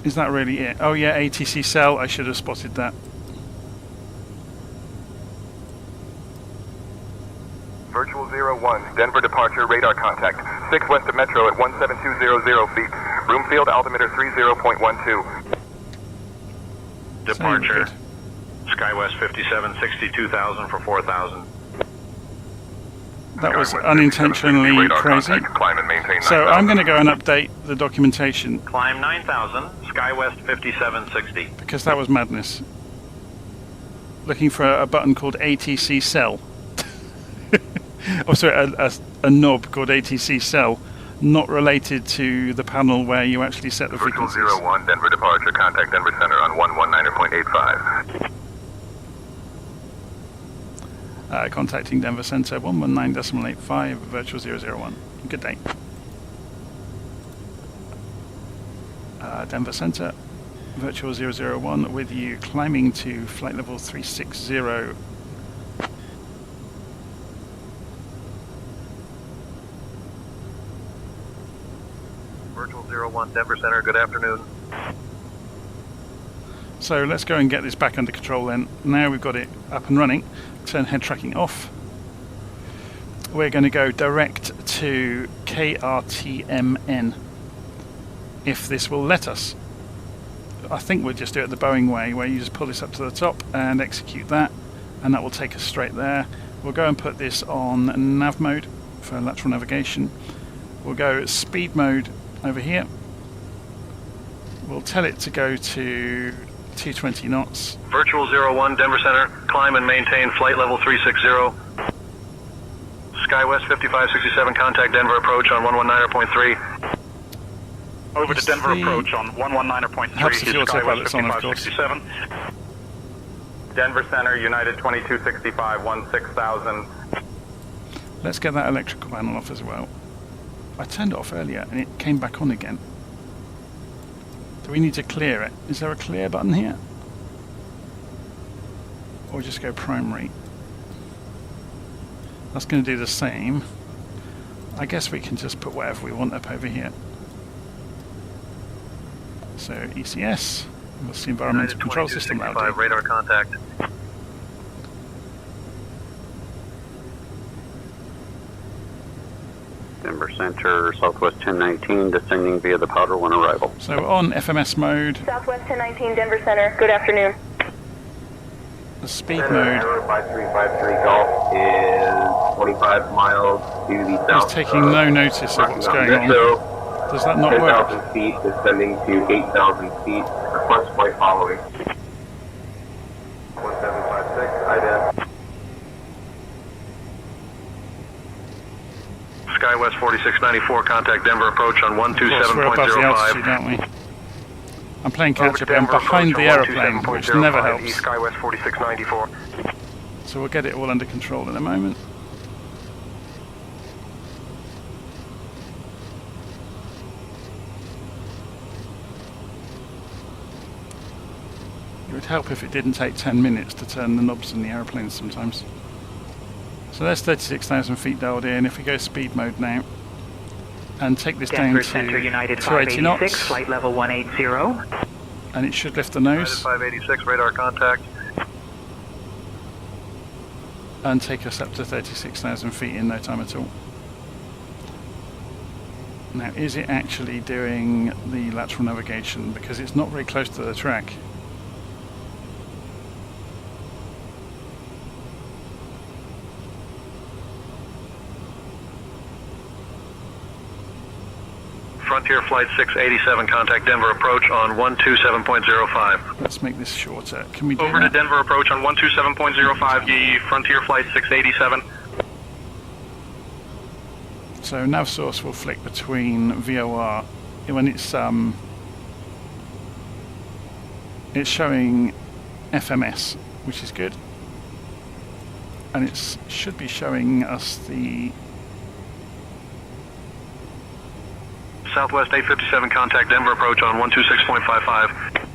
Is that really it? Oh yeah, ATC cell, I should have spotted that. Virtual 01, Denver departure, radar contact. 6 west of Metro at 17200 feet. Room field altimeter 30.12. Departure Good. Skywest 5762,000 for 4000. That was Skywest unintentionally 5760, radar crazy. contact. Climb and maintain So 9,000. I'm going to go and update the documentation Climb 9000, Skywest 5760. because that was madness. Looking for a button called ATC cell. Oh, sorry, a knob called ATC cell, not related to the panel where you actually set the Virtual frequencies. 01, Denver departure, contact Denver Center on 119.85. Contacting Denver Center 119.85, virtual 001. Good day. Denver Center, virtual 001 with you, climbing to flight level 360. Virtual 01, Denver Center, good afternoon. So let's go and get this back under control then. Now we've got it up and running. Turn head tracking off. We're going to go direct to KRTMN, if this will let us. I think we'll just do it the Boeing way, where you just pull this up to the top and execute that, and that will take us straight there. We'll go and put this on nav mode for lateral navigation. We'll go speed mode over here. We'll tell it to go to 220 knots. Virtual 01, Denver Center, climb and maintain flight level 360. SkyWest 5567, contact Denver approach on 119.3. Over to Denver approach on 119.3. Helps if your autopilot's on, of course. Denver Center, United 2265, 16,000. Let's get that electrical panel off as well. I turned it off earlier and it came back on again. Do we need to clear it? Is there a clear button here? Or just go primary? That's going to do the same. I guess we can just put whatever we want up over here. So ECS, what's the environmental control system? Radar contact. Denver Center, Southwest 1019, descending via the Powder One arrival. So we're on FMS mode. Southwest 1019, Denver Center, good afternoon. The speed mode 5353 Golf is 25 miles to the south. is taking no notice of what's going on. Does that not work? 10,000 feet, descending to 8,000 feet. Request flight following. 1756, IDES. SkyWest 4694, contact Denver approach on Of course, we're above the altitude, 127.05. aren't we? I'm playing catch up. I'm behind the aeroplane, which never helps. East SkyWest 4694. So we'll get it all under control in a moment. It would help if it didn't take 10 minutes to turn the knobs in the aeroplanes sometimes. So there's 36,000 feet dialed in. If we go speed mode now and take this down to 280 knots, flight level 180, and it should lift the nose 586, radar contact. and take us up to 36,000 feet in no time at all. Now, is it actually doing the lateral navigation? Because it's not very close to the track. Frontier Flight 687, contact Denver approach on 127.05. Let's make this shorter. Can we do Over that? to Denver approach on 127.05, the Frontier Flight 687. So nav source will flick between VOR when it's showing FMS, which is good, and it should be showing us the Southwest 857, contact Denver approach on 126.55.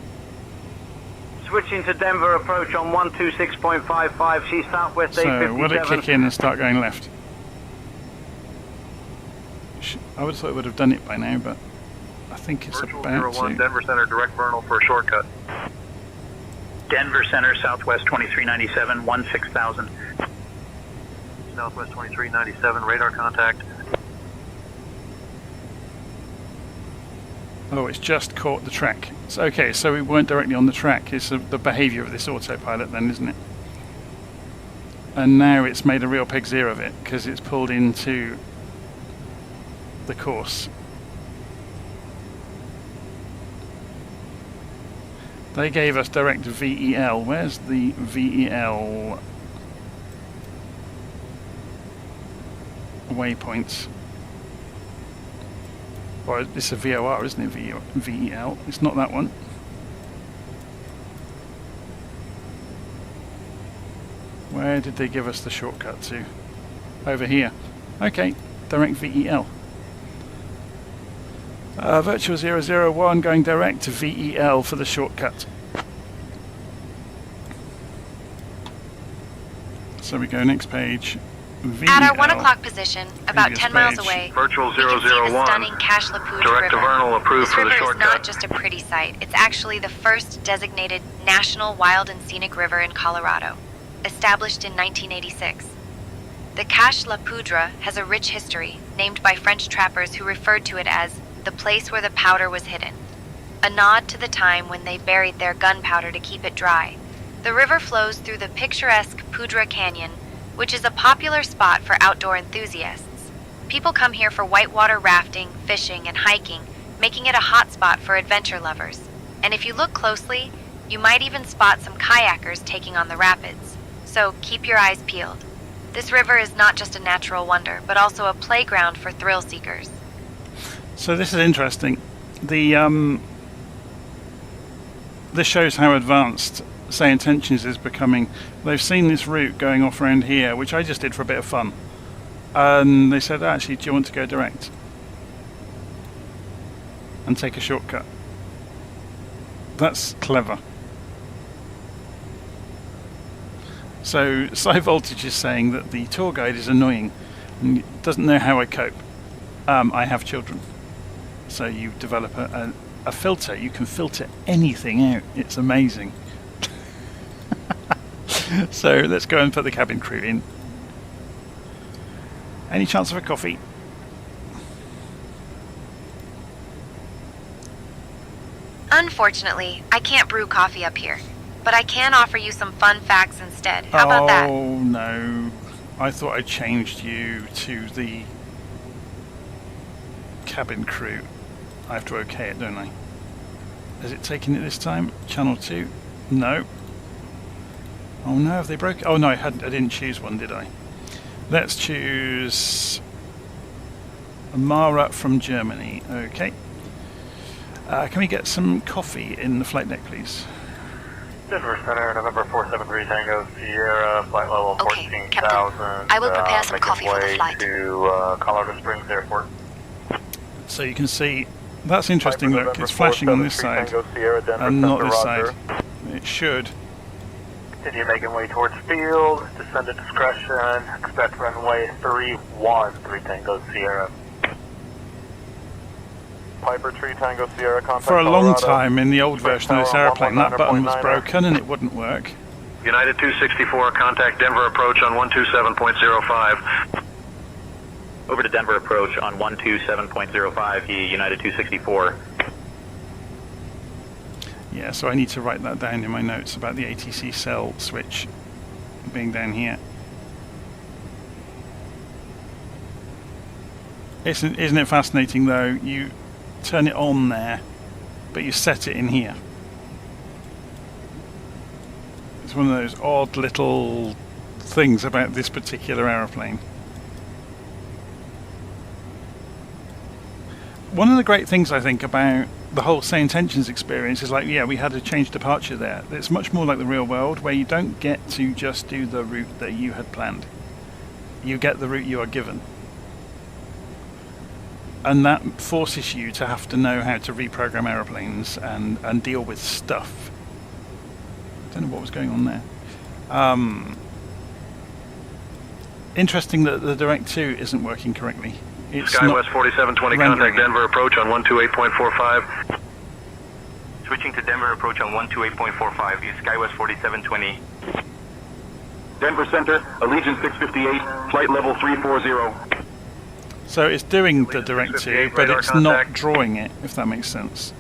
switching to Denver approach on 126.55, see Southwest 857. So will it kick in and start going left? I would have thought it would have done it by now, but I think it's Virtual about 01, to. Denver Center, direct vernal for a shortcut. Denver Center, Southwest 2397, 16,000. Southwest 2397, radar contact. Oh, it's just caught the track. It's okay, so we weren't directly on the track. It's the behaviour of this autopilot then, isn't it? And now it's made a real pig's ear of it, because it's pulled into the course. They gave us direct VEL. Where's the VEL waypoints? Or it's a VOR, isn't it? VEL. It's not that one. Where did they give us the shortcut to? Over here. Okay, direct VEL. Virtual 001 going direct to VEL for the shortcut. So we go next page. At our 1 o'clock position, about 10 miles away, Virtual you can see the 001. stunning Cache La Poudre Direct to River. Vernal approved This for the river is shortcut. not just a pretty sight, it's actually the first designated National Wild and Scenic River in Colorado, established in 1986. The Cache La Poudre has a rich history, named by French trappers who referred to it as the place where the powder was hidden, a nod to the time when they buried their gunpowder to keep it dry. The river flows through the picturesque Poudre Canyon, which is a popular spot for outdoor enthusiasts. People come here for whitewater rafting, fishing, and hiking, making it a hot spot for adventure lovers. And if you look closely, you might even spot some kayakers taking on the rapids. So keep your eyes peeled. This river is not just a natural wonder, but also a playground for thrill seekers. So this is interesting. This shows how advanced SayIntentions is becoming. They've seen this route going off around here, which I just did for a bit of fun, and they said, actually, do you want to go direct and take a shortcut? That's clever. So Sci Voltage is saying that the tour guide is annoying and doesn't know how I cope. I have children, so you develop a filter. You can filter anything out. It's amazing. So let's go and put the cabin crew in. Any chance of a coffee? Unfortunately, I can't brew coffee up here, but I can offer you some fun facts instead. How about that? Oh no, I thought I changed you to the cabin crew. I have to OK it, don't I? Is it taking it this time? Channel 2? No. Oh no, have they broken? Oh no, I didn't choose one, did I? Let's choose Mara from Germany. Okay. Can we get some coffee in the flight deck, please? Denver Center, November 473 Tango Sierra, flight level 14,000. I will prepare some coffee for the flight. To Colorado Springs Airport. So you can see, that's interesting, look, it's flashing on this side and not this side. It should. Continue making way towards field, descend at discretion, expect runway 313 Tango Sierra. Piper Tree Tango Sierra, contact For a long Colorado. time in the old version of this airplane, that button was broken and it wouldn't work. United 264, contact Denver approach on 127.05. Over to Denver approach on 127.05, United 264. Yeah, so I need to write that down in my notes about the ATC cell switch being down here. Isn't it fascinating though? You turn it on there, but you set it in here. It's one of those odd little things about this particular aeroplane. One of the great things I think about the whole SayIntentions experience is like, yeah, we had a change departure there. It's much more like the real world, where you don't get to just do the route that you had planned. You get the route you are given. And that forces you to have to know how to reprogram aeroplanes and deal with stuff. I don't know what was going on there. Interesting that the Direct 2 isn't working correctly. It's SkyWest 4720, contact Denver approach on 128.45. Switching to Denver approach on 128.45, use SkyWest 4720. Denver Center, Allegiant 658, flight level 340. So it's doing the Direct 2, but it's not drawing it, if that makes sense.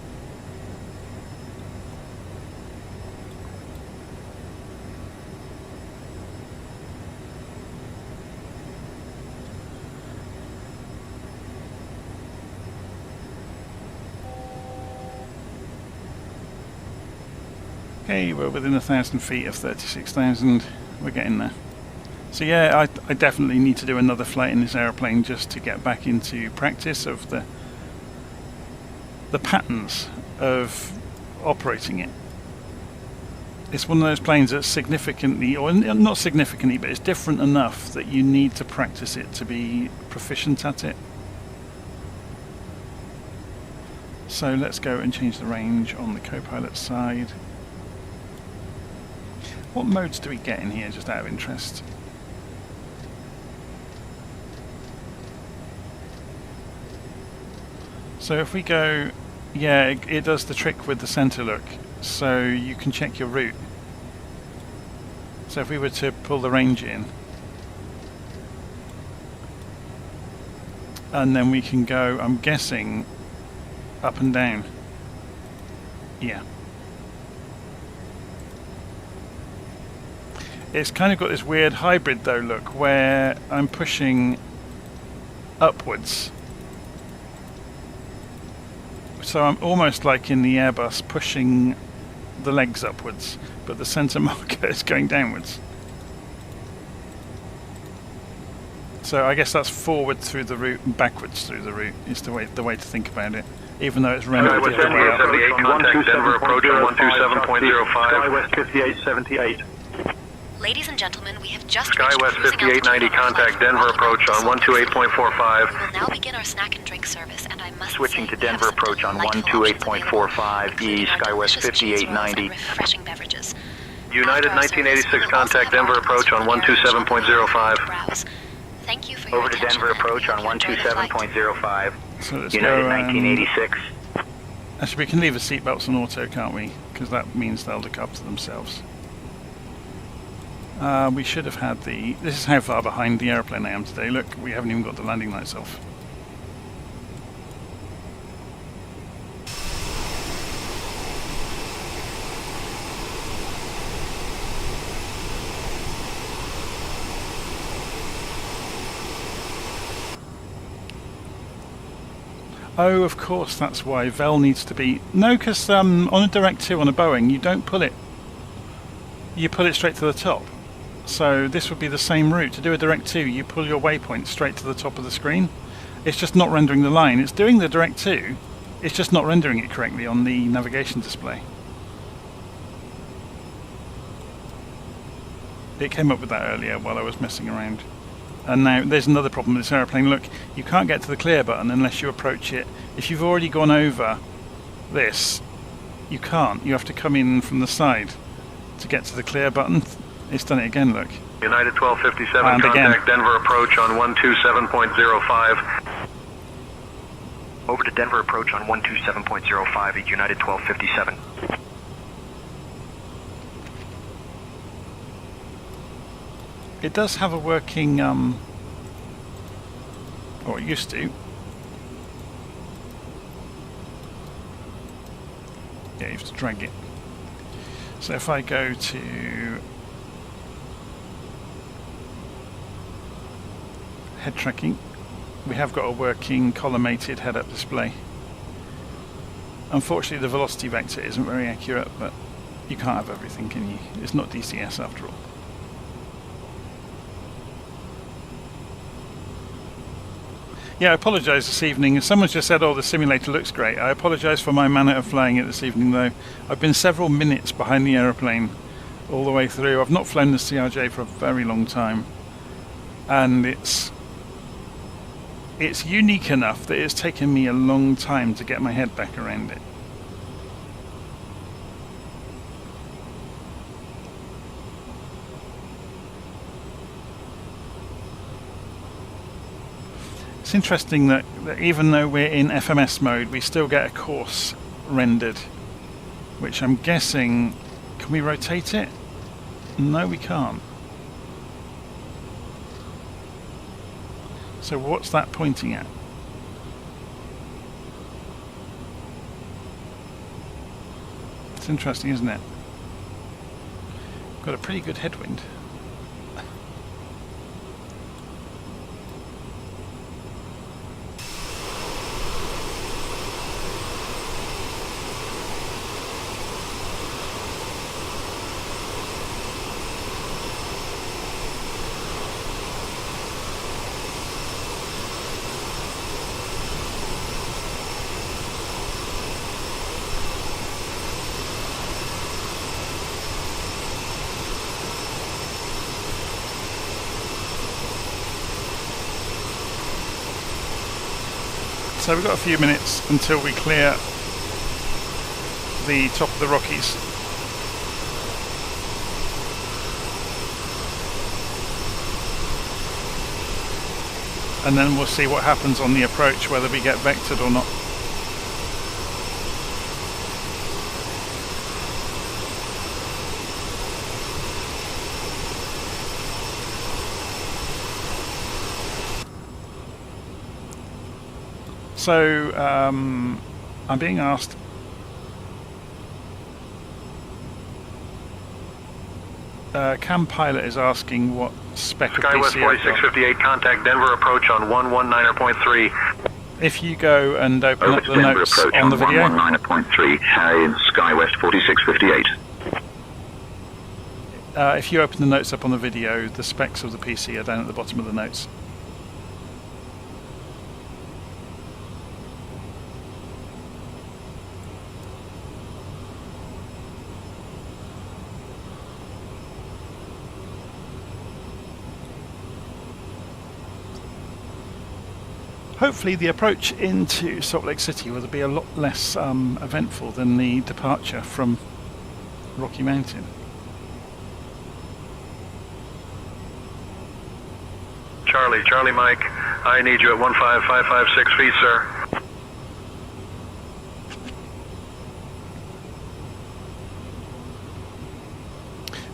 Okay, we're within 1,000 feet of 36,000. We're getting there. So yeah, I definitely need to do another flight in this aeroplane just to get back into practice of the patterns of operating it. It's one of those planes that's significantly, or not significantly, but it's different enough that you need to practice it to be proficient at it. So let's go and change the range on the co-pilot side. What modes do we get in here, just out of interest? So if we go, yeah, it does the trick with the center look, so you can check your route. So if we were to pull the range in, and then we can go, I'm guessing, up and down. Yeah. It's kind of got this weird hybrid though look, where I'm pushing upwards. So I'm almost like in the Airbus pushing the legs upwards, but the center marker is going downwards. So I guess that's forward through the route and backwards through the route is the way to think about it, even though it's rendered the other way up. 78, contact Denver approach on 127.05. SkyWest 5878. Ladies and gentlemen, we have just SkyWest 5890, contact Denver approach on 128.45. We will now begin our snack and drink service, and I must Switching say to Denver approach on 128.45, SkyWest 5890. Refreshing beverages. United 1986, contact Denver approach on 127.05. Thank you for your Over to attention. Denver approach on 127.05. So let's United go, 1986. Actually, we can leave the seatbelts on auto, can't we? Because that means they'll look after themselves. We should have had the... This is how far behind the airplane I am today. Look, we haven't even got the landing lights off. Oh, of course, that's why VEL needs to be... No, because on a Direct 2 on a Boeing, you don't pull it. You pull it straight to the top. So this would be the same route. To do a Direct 2, you pull your waypoint straight to the top of the screen. It's just not rendering the line. It's doing the Direct 2, it's just not rendering it correctly on the navigation display. It came up with that earlier while I was messing around. And now there's another problem with this aeroplane. Look, you can't get to the clear button unless you approach it. If you've already gone over this, you can't. You have to come in from the side to get to the clear button. It's done it again, look. United 1257, and contact again. Denver approach on 127.05. Over to Denver approach on 127.05 at United 1257. It does have a working, or it used to. Yeah, you have to drag it. So if I go to head tracking, we have got a working collimated head-up display. Unfortunately, the velocity vector isn't very accurate, but you can't have everything, can you? It's not DCS after all. Yeah, I apologise this evening. Someone's just said, oh, the simulator looks great. I apologise for my manner of flying it this evening, though. I've been several minutes behind the aeroplane all the way through. I've not flown the CRJ for a very long time. And it's unique enough that it's taken me a long time to get my head back around it. It's interesting that even though we're in FMS mode, we still get a course rendered, which I'm guessing, can we rotate it? No, we can't. So what's that pointing at? It's interesting, isn't it? Got a pretty good headwind. So we've got a few minutes until we clear the top of the Rockies. And then we'll see what happens on the approach, whether we get vectored or not. So I'm being asked. Cam Pilot is asking what spec of Skywest PC 4658, contact Denver approach on 119.3. If you go and open up the notes on the video. 119.3, Skywest 4658. If you open the notes up on the video, the specs of the PC are down at the bottom of the notes. Hopefully the approach into Salt Lake City will be a lot less eventful than the departure from Rocky Mountain. Charlie Mike, I need you at 15556 feet, sir.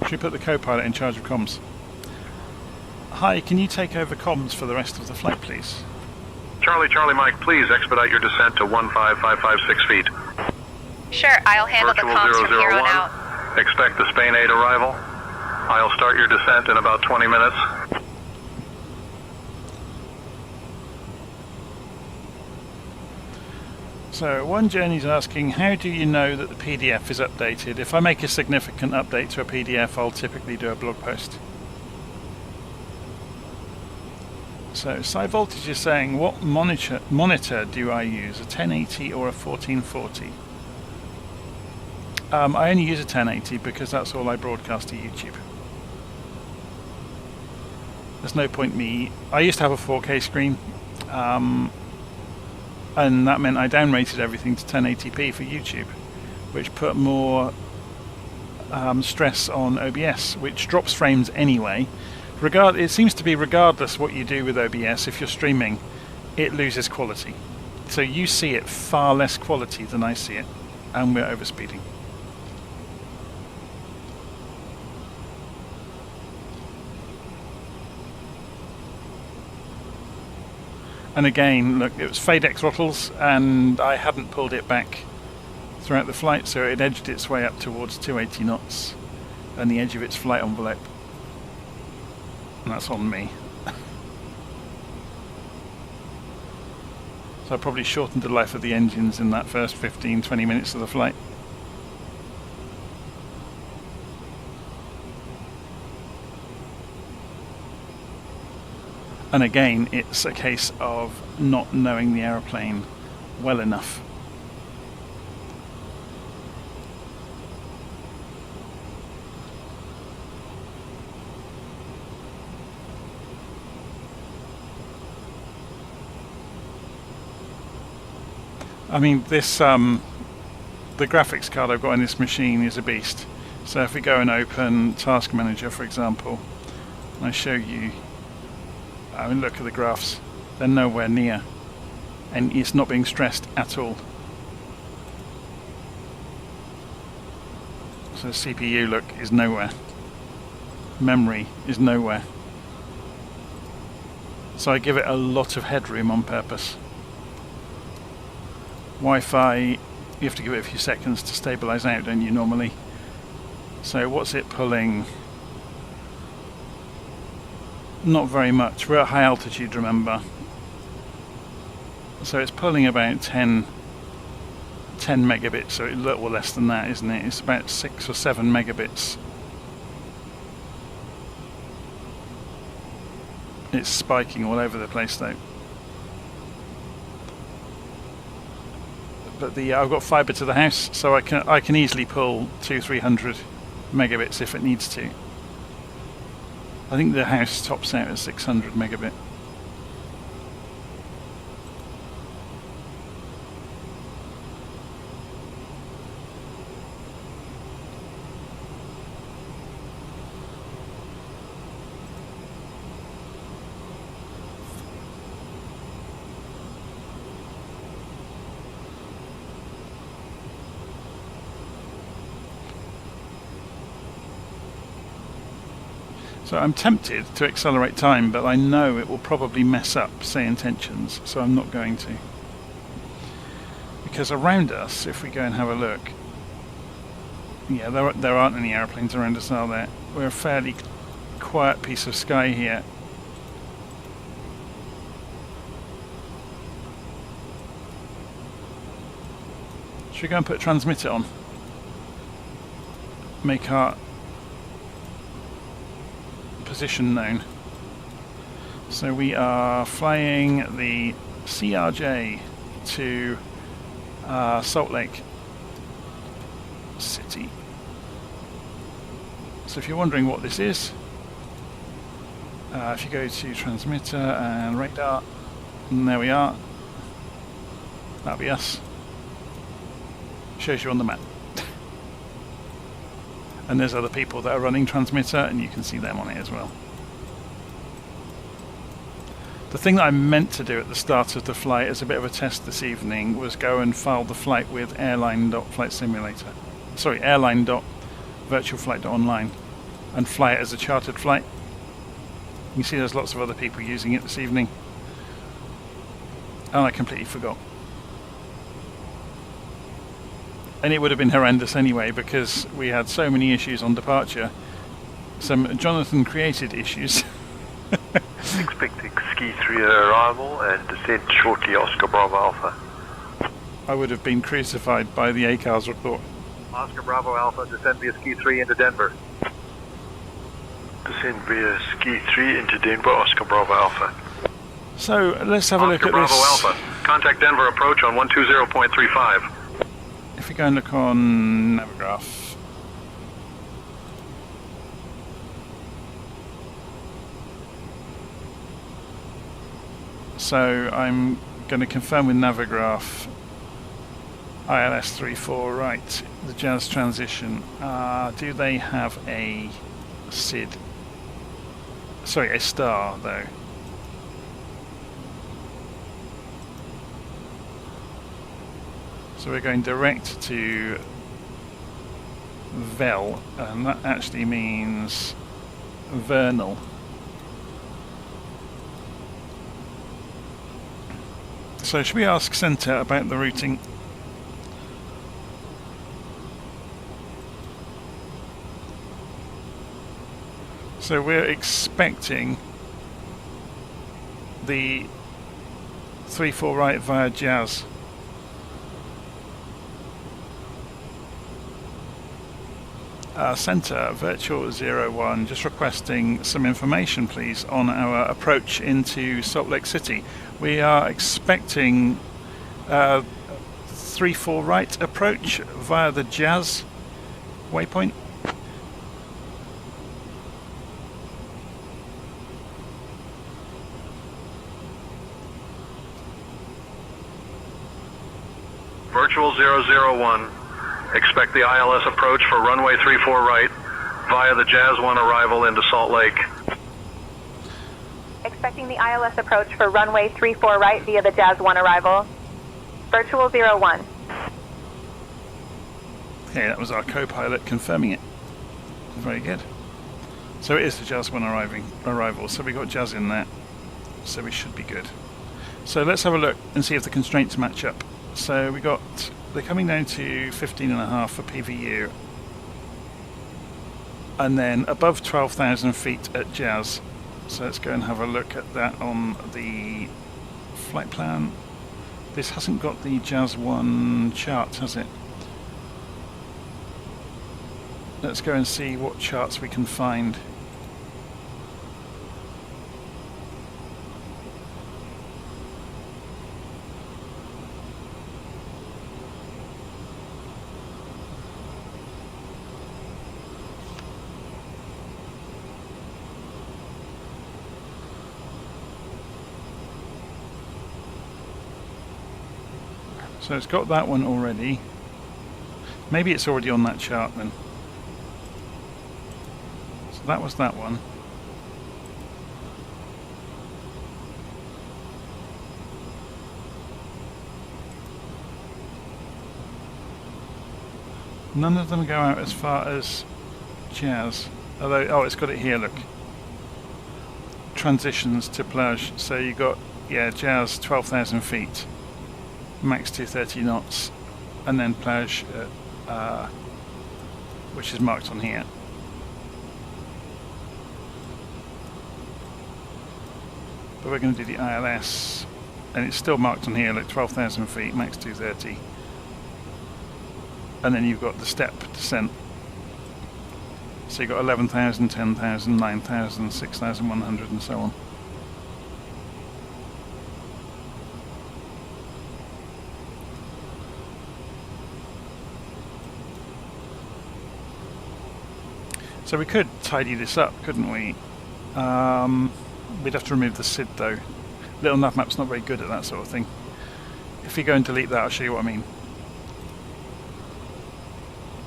Should we put the co-pilot in charge of comms? Hi, can you take over comms for the rest of the flight, please? Charlie Mike, please expedite your descent to 15556 feet. Sure, I'll handle the comms from here on out. Expect the Spain 8 arrival. I'll start your descent in about 20 minutes. So one journey's asking, how do you know that the PDF is updated? If I make a significant update to a PDF, I'll typically do a blog post. So SayVoltage is saying, what monitor do I use, a 1080 or a 1440? I only use a 1080 because that's all I broadcast to YouTube. There's no point me. I used to have a 4K screen, and that meant I downrated everything to 1080p for YouTube, which put more stress on OBS, which drops frames anyway. It seems to be regardless what you do with OBS, if you're streaming, it loses quality. So you see it far less quality than I see it, and we're overspeeding. And again, look, it was FADEC throttles, and I hadn't pulled it back throughout the flight, so it edged its way up towards 280 knots and the edge of its flight envelope. And that's on me. So I probably shortened the life of the engines in that first 15-20 minutes of the flight. And again, it's a case of not knowing the aeroplane well enough. I mean, this the graphics card I've got in this machine is a beast. So if we go and open Task Manager, for example, and I show you, I mean, look at the graphs, they're nowhere near, and it's not being stressed at all. So CPU, look, is nowhere. Memory is nowhere. So I give it a lot of headroom on purpose. Wi-Fi, you have to give it a few seconds to stabilize out, don't you, normally? So what's it pulling? Not very much. We're at high altitude, remember. So it's pulling about 10 megabits, so a little less than that, isn't it? It's about 6 or 7 megabits. It's spiking all over the place though. But I've got fibre to the house, so I can easily pull 200-300 megabits if it needs to. I think the house tops out at 600 megabit. So I'm tempted to accelerate time, but I know it will probably mess up SayIntentions, so I'm not going to. because around us, if we go and have a look, yeah, there aren't any airplanes around us, are there? We're a fairly quiet piece of sky here. Should we go and put a transmitter on? Make our position known. So we are flying the CRJ to Salt Lake City. So if you're wondering what this is, if you go to transmitter and radar, and there we are, that'll be us. Shows you on the map. And there's other people that are running transmitter, and you can see them on it as well. The thing that I meant to do at the start of the flight as a bit of a test this evening was go and file the flight with airline.flight simulator. Sorry, airline.virtualflight.online and fly it as a chartered flight. You can see there's lots of other people using it this evening. And I completely forgot. And it would have been horrendous anyway, because we had so many issues on departure. Some Jonathan created issues. Expecting Ski 3 arrival and descent shortly, Oscar Bravo Alpha. I would have been crucified by the ACARS report. Oscar Bravo Alpha, descend via Ski 3 into Denver. Descend via Ski 3 into Denver, Oscar Bravo Alpha. So let's have a look at Bravo this. Alpha, contact Denver approach on 120.35. If we go and look on Navigraph. So I'm going to confirm with Navigraph ILS 34 right, the Jazz transition. Do they have a SID? Sorry, a star though. So we're going direct to Vel, and that actually means vernal. So should we ask Centre about the routing? So we're expecting the 34 right via Jazz. Centre, Virtual 01, just requesting some information please on our approach into Salt Lake City. We are expecting 34 right approach via the Jazz waypoint. Virtual 001. Expect the ILS approach for runway 34 right via the Jazz 1 arrival into Salt Lake. Expecting the ILS approach for runway 34 right via the Jazz 1 arrival. Virtual 01. Okay, that was our co-pilot confirming it. Very good. So it is the Jazz 1 arrival, so we got Jazz in there. So we should be good. So let's have a look and see if the constraints match up. So we got, they're coming down to 15.5 for PVU, and then above 12,000 feet at Jazz. So let's go and have a look at that on the flight plan. This hasn't got the Jazz 1 chart, has it? Let's go and see what charts we can find. So it's got that one already. Maybe it's already on that chart then. So that was that one. None of them go out as far as Jazz. Although, oh, it's got it here, look. Transitions to plage. So you got, yeah, Jazz 12,000 feet. Max 230 knots, and then plage, which is marked on here. But we're going to do the ILS, and it's still marked on here, like 12,000 feet, max 230. And then you've got the step descent. So you've got 11,000, 10,000, 9,000, 6,100 and so on. So we could tidy this up, couldn't we? We'd have to remove the SID though. Little nav map's not very good at that sort of thing. If you go and delete that, I'll show you what I mean.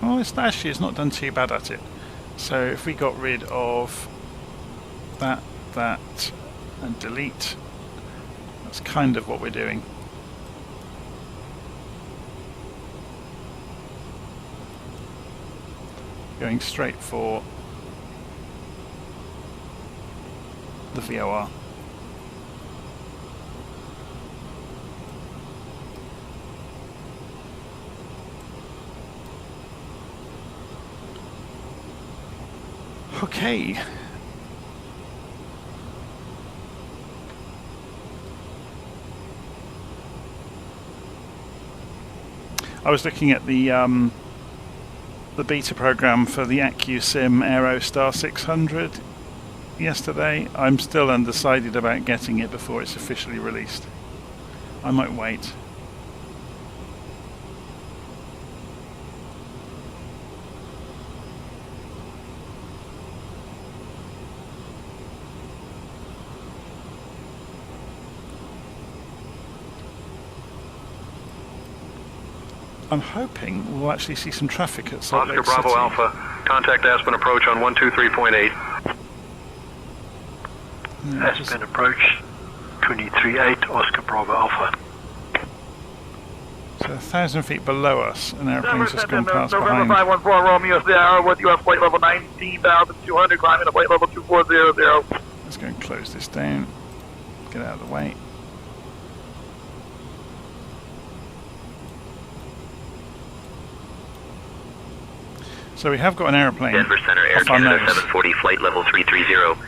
Oh, it's not done too bad at it. So if we got rid of that, and delete, that's kind of what we're doing. Going straight for the VOR. Okay. I was looking at the beta program for the AccuSim Aerostar 600 yesterday. I'm still undecided about getting it before it's officially released. I might wait. I'm hoping we'll actually see some traffic at Salt Lake City. Oscar Bravo Alpha, contact Aspen approach on 123.8. Aspen approach 23.8, Oscar Bravo Alpha. So 1,000 feet below us, an airplane's just gone past November behind. 514 Romeo is there with US flight level 19,200, climbing to flight level 2400. Let's go and close this down. Get out of the way. So we have got an airplane. Denver Center, Air Canada 740, flight level 330.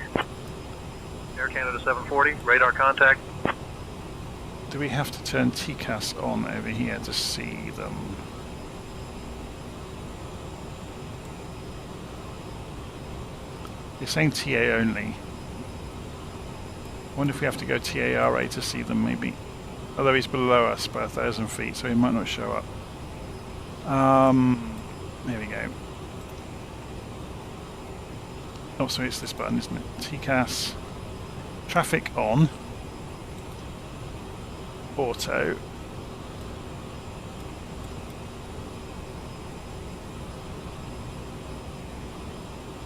Air Canada 740, radar contact. Do we have to turn TCAS on over here to see them? You're saying TA only. I wonder if we have to go TARA to see them maybe. Although he's below us by 1,000 feet, so he might not show up. There we go. Oh, so it's this button, isn't it? TCAS. Traffic on. Auto.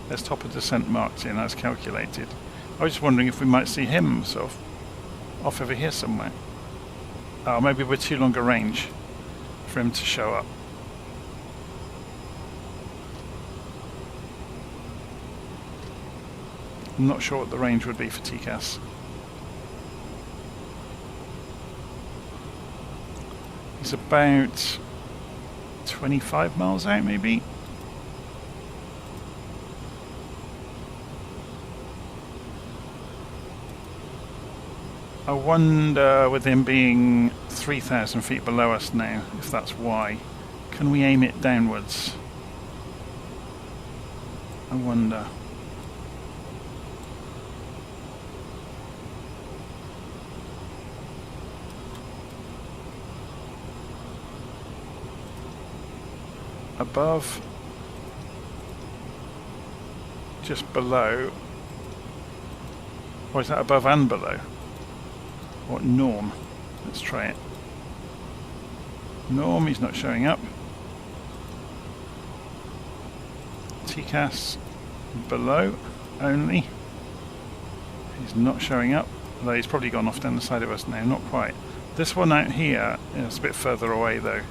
There's top of descent marked in as calculated. I was just wondering if we might see him sort of off over here somewhere. Oh, maybe we're too long a range for him to show up. I'm not sure what the range would be for TCAS. He's about 25 miles out, maybe. I wonder, with him being 3,000 feet below us now, if that's why. Can we aim it downwards? I wonder. Above, just below, or is that above and below? What norm? Let's try it. Norm, he's not showing up. TCAS below only. He's not showing up, although he's probably gone off down the side of us now, not quite. This one out here is a bit further away though.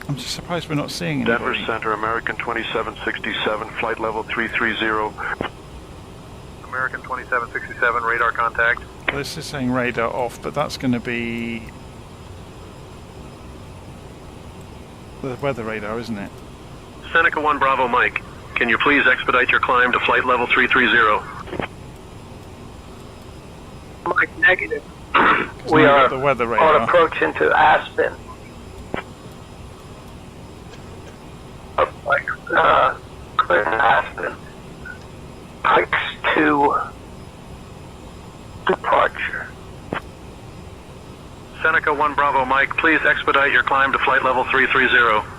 I'm just surprised we're not seeing anybody. Denver Center, American 2767, flight level 330. American 2767, radar contact. this is saying radar off, but that's going to be the weather radar, isn't it? Seneca 1 Bravo Mike, can you please expedite your climb to flight level 330? Mike, negative. We are the weather radar. on approach into Aspen. Clear Aspen. Pikes to departure. Seneca 1 Bravo Mike, please expedite your climb to flight level 330.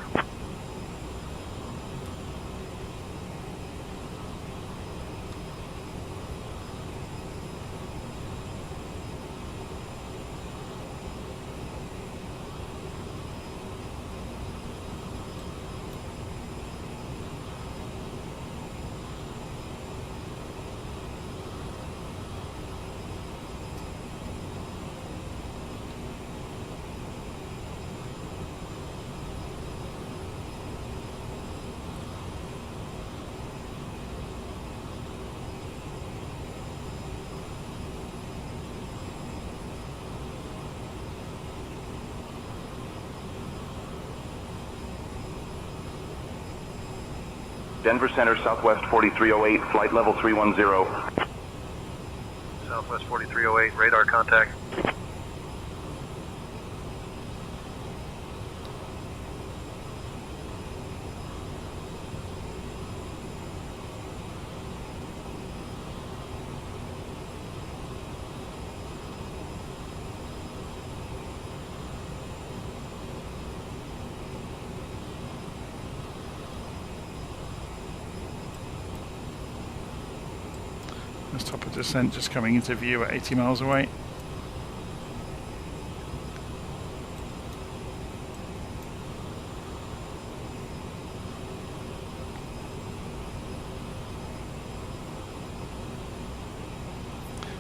Denver Center, Southwest 4308, flight level 310. Southwest 4308, radar contact. This top of descent just coming into view at 80 miles away.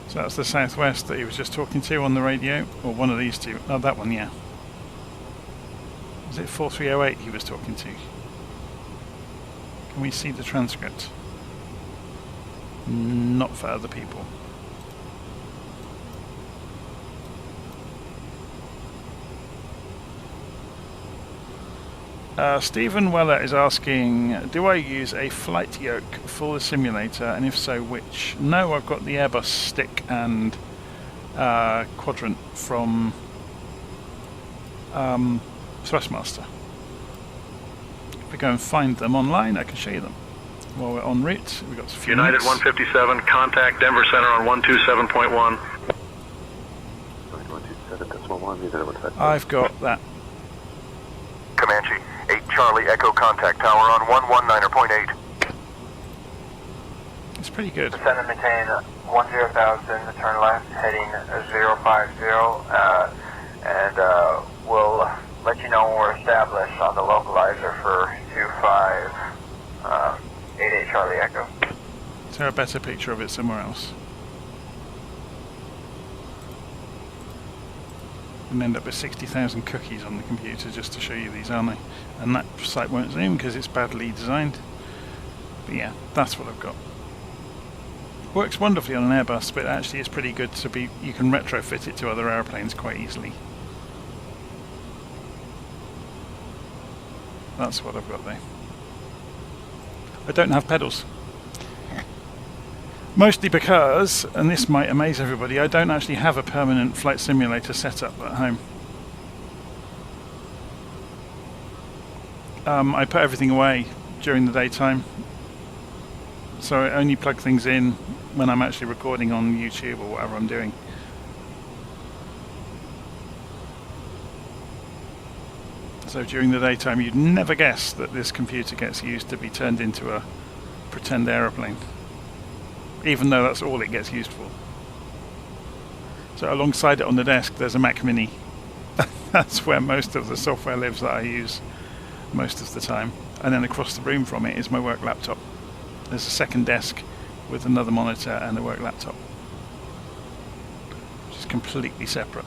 So that's the southwest that he was just talking to on the radio, or one of these two. Oh, that one, yeah. Was it 4308 he was talking to? Can we see the transcript? Not for other people. Stephen Weller is asking, do I use a flight yoke for the simulator, and if so, which? No, I've got the Airbus stick and quadrant from Thrustmaster. If we go and find them online, I can show you them. While we're en route, we've got a few United minutes. 157, contact Denver Center on 127.1. I've got that. Comanche, 8 Charlie Echo contact tower on 119.8. It's pretty good. Descend and maintain 10,000, turn left, heading 050, and we'll let you know when we're established on the localizer for 2588 Charlie Echo. Is there a better picture of it somewhere else? And end up with 60,000 cookies on the computer just to show you these, aren't they? And that site won't zoom because it's badly designed. But yeah, that's what I've got. Works wonderfully on an Airbus, but actually it's pretty good to be. You can retrofit it to other airplanes quite easily. That's what I've got there. I don't have pedals. Mostly because, and this might amaze everybody, I don't actually have a permanent flight simulator set up at home. I put everything away during the daytime, so I only plug things in when I'm actually recording on YouTube or whatever I'm doing. So during the daytime you'd never guess that this computer gets used to be turned into a pretend aeroplane, even though that's all it gets used for. So alongside it on the desk there's a Mac Mini. That's where most of the software lives that I use most of the time. And then across the room from it is my work laptop. There's a second desk with another monitor and a work laptop, which is completely separate.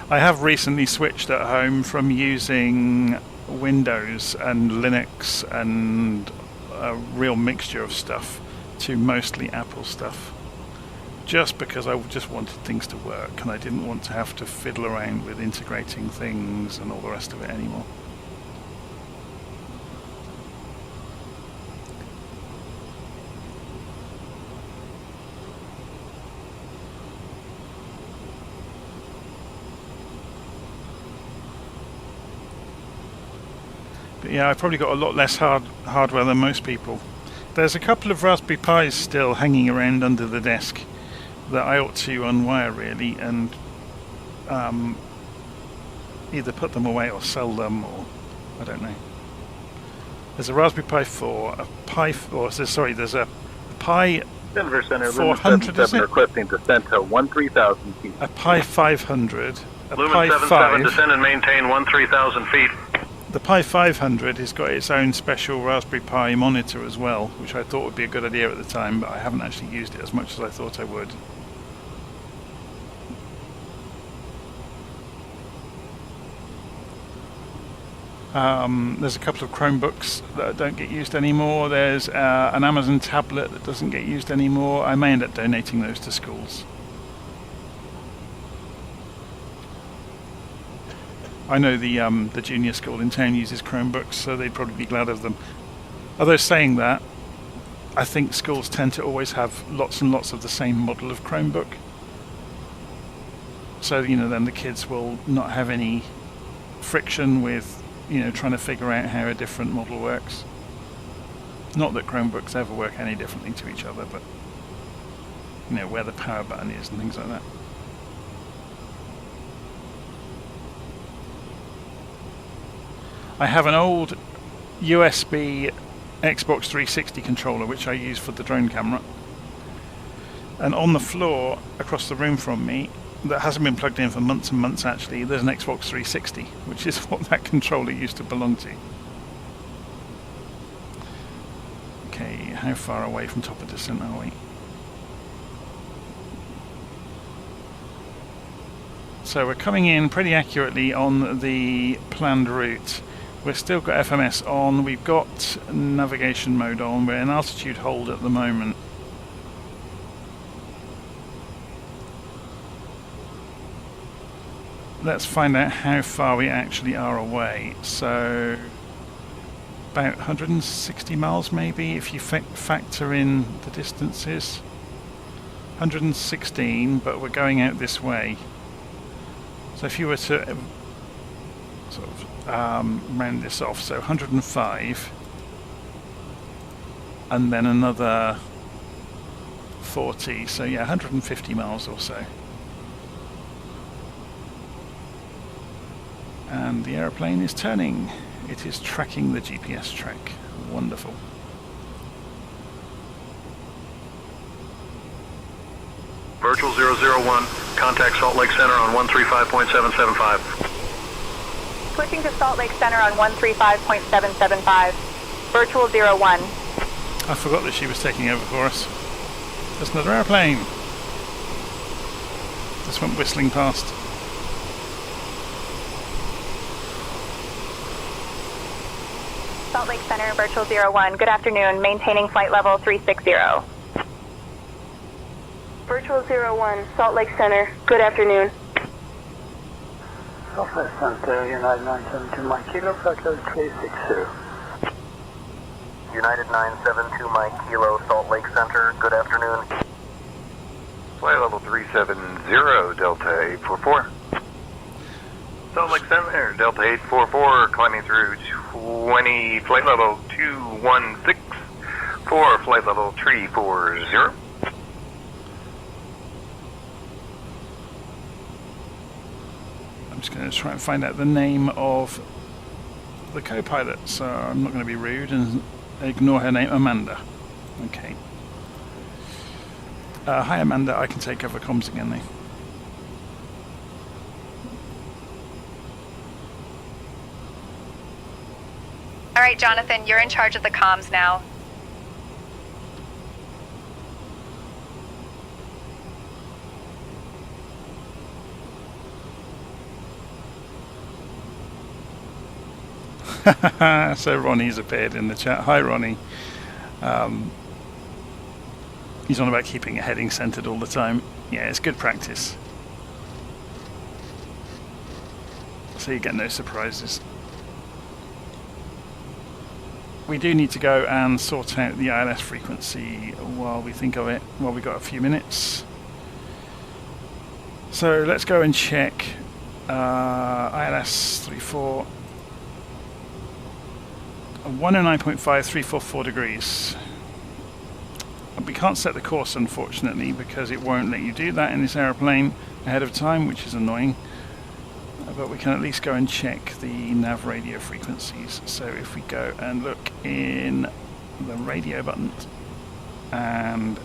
I have recently switched at home from using Windows and Linux and a real mixture of stuff to mostly Apple stuff, just because I just wanted things to work and I didn't want to have to fiddle around with integrating things and all the rest of it anymore. But yeah, I've probably got a lot less hardware than most people. There's a couple of Raspberry Pis still hanging around under the desk that I ought to unwire really and either put them away or sell them, or I don't know. There's a Raspberry Pi 4, there's a Pi Denver Center, 400, is it? Requesting descent to 13,000 feet. A Pi 500, a Lumen Pi 77, 5. descend and maintain 13,000 feet. The Pi 500 has got its own special Raspberry Pi monitor as well, which I thought would be a good idea at the time, but I haven't actually used it as much as I thought I would. There's a couple of Chromebooks that don't get used anymore. There's an Amazon tablet that doesn't get used anymore. I may end up donating those to schools. I know the junior school in town uses Chromebooks, so they'd probably be glad of them. Although saying that, I think schools tend to always have lots and lots of the same model of Chromebook. So, you know, then the kids will not have any friction with, you know, trying to figure out how a different model works. Not that Chromebooks ever work any differently to each other, but, you know, where the power button is and things like that. I have an old USB Xbox 360 controller which I use for the drone camera, and on the floor across the room from me, that hasn't been plugged in for months and months actually, there's an Xbox 360, which is what that controller used to belong to. Okay, how far away from top of descent are we? So we're coming in pretty accurately on the planned route. We've still got FMS on, we've got navigation mode on, we're in altitude hold at the moment. Let's find out how far we actually are away. So about 160 miles maybe, if you factor in the distances. 116, but we're going out this way. So if you were to sort of round this off, so 105 and then another 40, so yeah, 150 miles or so. And the aeroplane is turning. It is tracking the GPS track. Wonderful. Virtual 001, contact Salt Lake Center on 135.775. Switching to Salt Lake Center on 135.775. Virtual 01. I forgot that she was taking over for us. There's another airplane. This went whistling past. Salt Lake Center, Virtual 01. Good afternoon. Maintaining flight level 360. Virtual 01, Salt Lake Center. Good afternoon. Southwest Center, United 972 Mike Kilo, flight level 360. United 972 Mike Kilo, Salt Lake Center. Good afternoon. Flight level 370, Delta 844. Salt Lake Center, Delta 844, climbing through 20, flight level 216, for flight level 340. I'm just going to try and find out the name of the co-pilot, so I'm not going to be rude and ignore her name, Amanda. Okay. Hi Amanda, I can take over comms again now. Alright, Jonathan, you're in charge of the comms now. So Ronnie's appeared in the chat. Hi Ronnie. He's on about keeping it heading centered all the time. Yeah, it's good practice. So you get no surprises. We do need to go and sort out the ILS frequency while we think of it, while we've got a few minutes. So let's go and check ILS 34. 109.5, 344 degrees. We can't set the course, unfortunately, because it won't let you do that in this aeroplane ahead of time, which is annoying. But we can at least go and check the nav radio frequencies. So if we go and look in the radio button and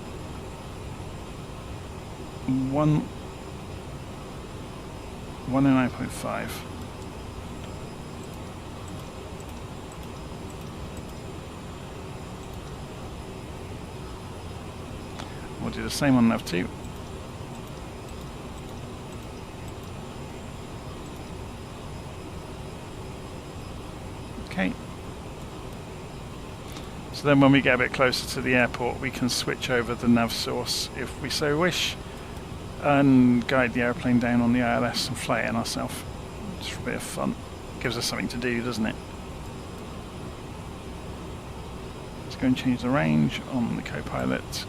109.5. We'll do the same on nav 2. Okay. So then when we get a bit closer to the airport, we can switch over the nav source if we so wish and guide the airplane down on the ILS and fly it in ourselves. Just for a bit of fun. Gives us something to do, doesn't it? Let's go and change the range on the co-pilot.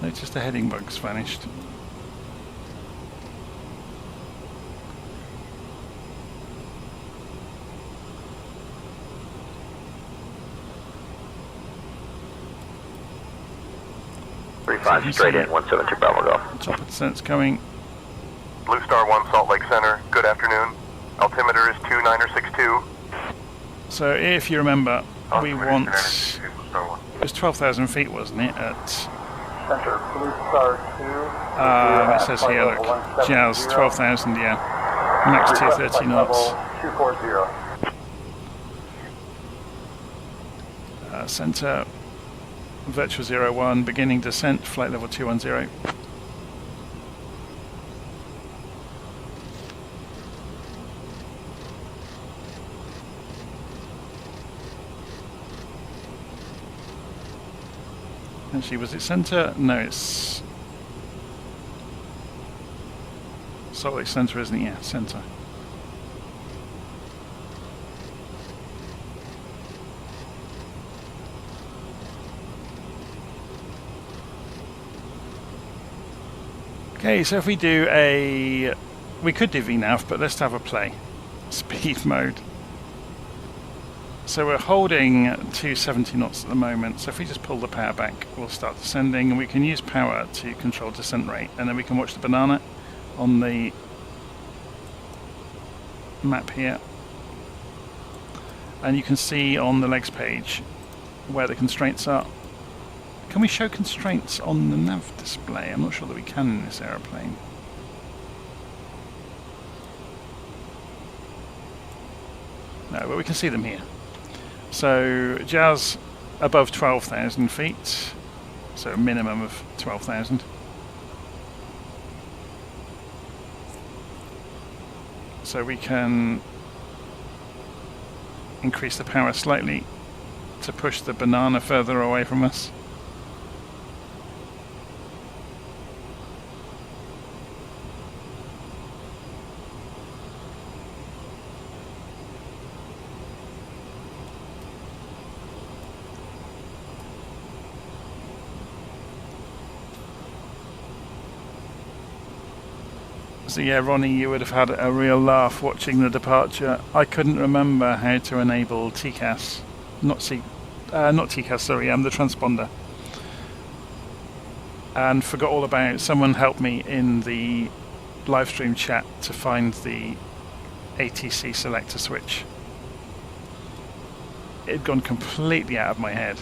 Notice the heading bug's vanished. Straight in, 172 Bravo Golf. Top of descent's coming. Blue Star 1 Salt Lake Center, good afternoon. Altimeter is 2962. So if you remember, we want, it was 12,000 feet, wasn't it, at Center, Blue Star 2. it says here, look, Jazz, 12,000, yeah. Max 230 knots. 240. Center, Virtual 01, beginning descent, flight level 210. Actually, was it center? No, it's Salt Lake Center, isn't it? Yeah, center. Okay, so if we do we could do VNAV, but let's have a play. Speed mode. So we're holding 270 knots at the moment, so if we just pull the power back, we'll start descending, and we can use power to control descent rate, and then we can watch the banana on the map here. And you can see on the legs page where the constraints are. Can we show constraints on the nav display? I'm not sure that we can in this aeroplane. No, but we can see them here. So Jazz above 12,000 feet, so a minimum of 12,000. So we can increase the power slightly to push the banana further away from us. So yeah, Ronnie, you would have had a real laugh watching the departure. I couldn't remember how to enable TCAS, not TCAS, sorry, the transponder, and forgot all about it. Someone helped me in the live stream chat to find the ATC selector switch. It had gone completely out of my head.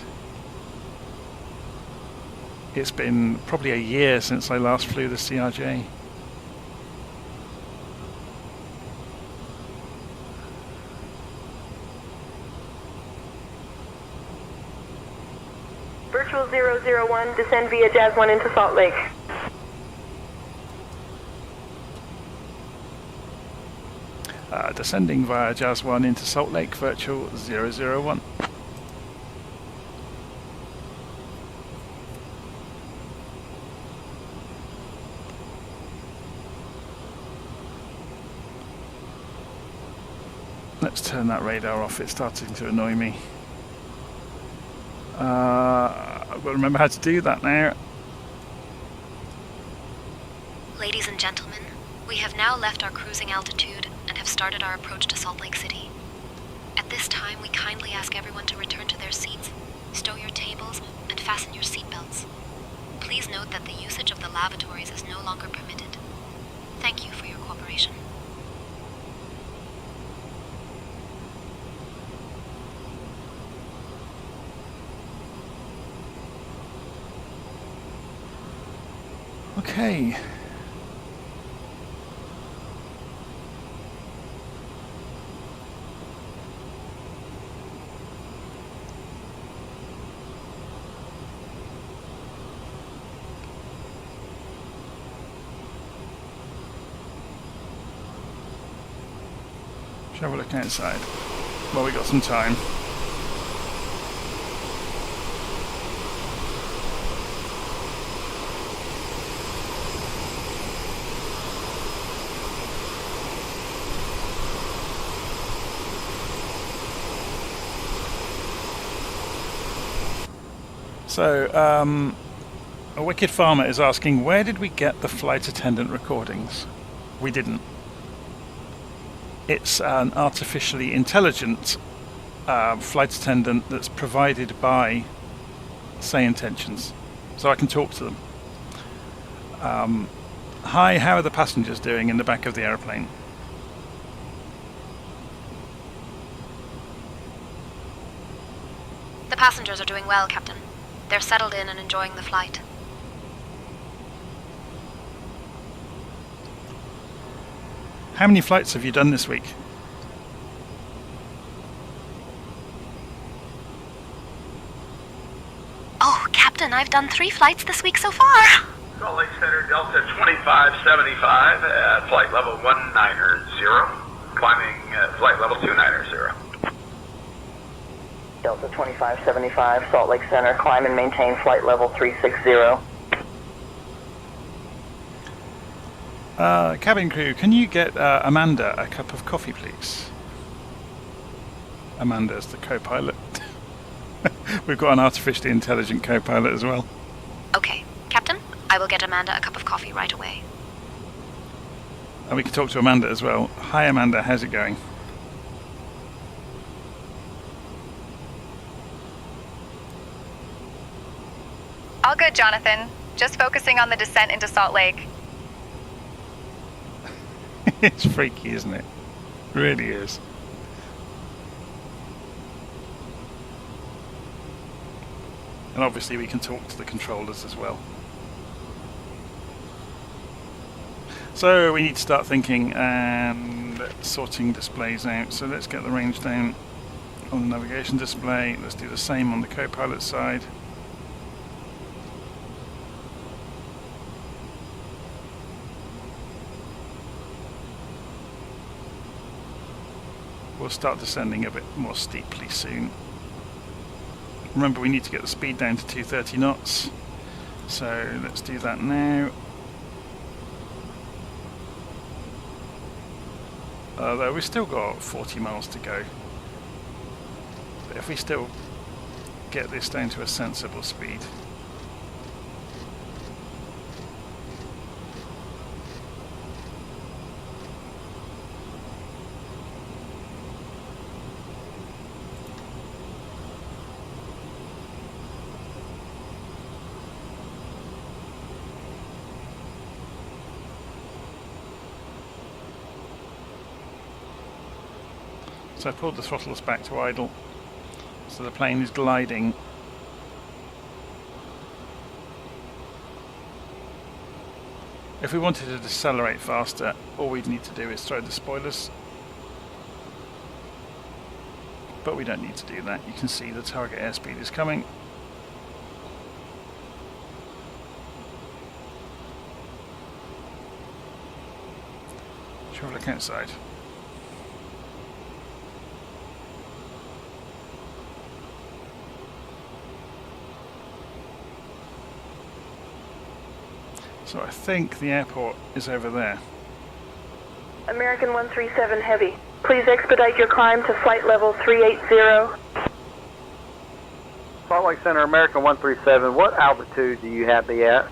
It's been probably a year since I last flew the CRJ. Virtual 001, descend via Jazz 1 into Salt Lake. Descending via Jazz 1 into Salt Lake, Virtual 001. Let's turn that radar off, it's starting to annoy me. I've got to remember how to do that now. Ladies and gentlemen, we have now left our cruising altitude and have started our approach to Salt Lake City. At this time, we kindly ask everyone to return to their seats, stow your tables, and fasten your seatbelts. Please note that the usage of the lavatories is no longer permitted. Thank you for your cooperation. Okay. Shall we look outside? Well, we got some time. So, a wicked farmer is asking, where did we get the flight attendant recordings? We didn't. It's an artificially intelligent flight attendant that's provided by SayIntentions, so I can talk to them. Hi, how are the passengers doing in the back of the aeroplane? The passengers are doing well, Captain. They're settled in and enjoying the flight. How many flights have you done this week? Oh, Captain, I've done 3 flights this week so far. Salt Lake Center, Delta 2575 at flight level 190, climbing at flight level 290. Delta 2575, Salt Lake Center, climb and maintain flight level 360. Cabin crew, can you get Amanda a cup of coffee, please? Amanda's the co-pilot. We've got an artificially intelligent co-pilot as well. Okay, Captain, I will get Amanda a cup of coffee right away. And we can talk to Amanda as well. Hi Amanda, how's it going? All good, Jonathan. Just focusing on the descent into Salt Lake. It's freaky, isn't it? It really is. And obviously we can talk to the controllers as well. So we need to start thinking and sorting displays out. So let's get the range down on the navigation display. Let's do the same on the co-pilot side. We'll start descending a bit more steeply soon. Remember, we need to get the speed down to 230 knots. So let's do that now. Although we've still got 40 miles to go. But if we still get this down to a sensible speed. So I pulled the throttles back to idle, so the plane is gliding. If we wanted to decelerate faster, all we'd need to do is throw the spoilers. But we don't need to do that. You can see the target airspeed is coming. Shall we look outside? So I think the airport is over there. American 137 Heavy. Please expedite your climb to flight level 380. Salt Lake Center, American 137, what altitude do you have me at?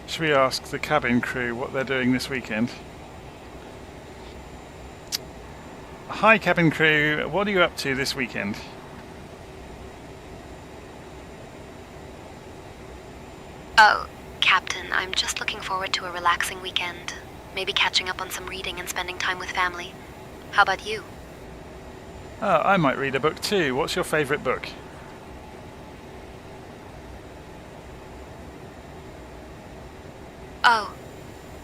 Should we ask the cabin crew what they're doing this weekend? Hi cabin crew, what are you up to this weekend? Oh, Captain, I'm just looking forward to a relaxing weekend. Maybe catching up on some reading and spending time with family. How about you? Oh, I might read a book too. What's your favourite book? Oh,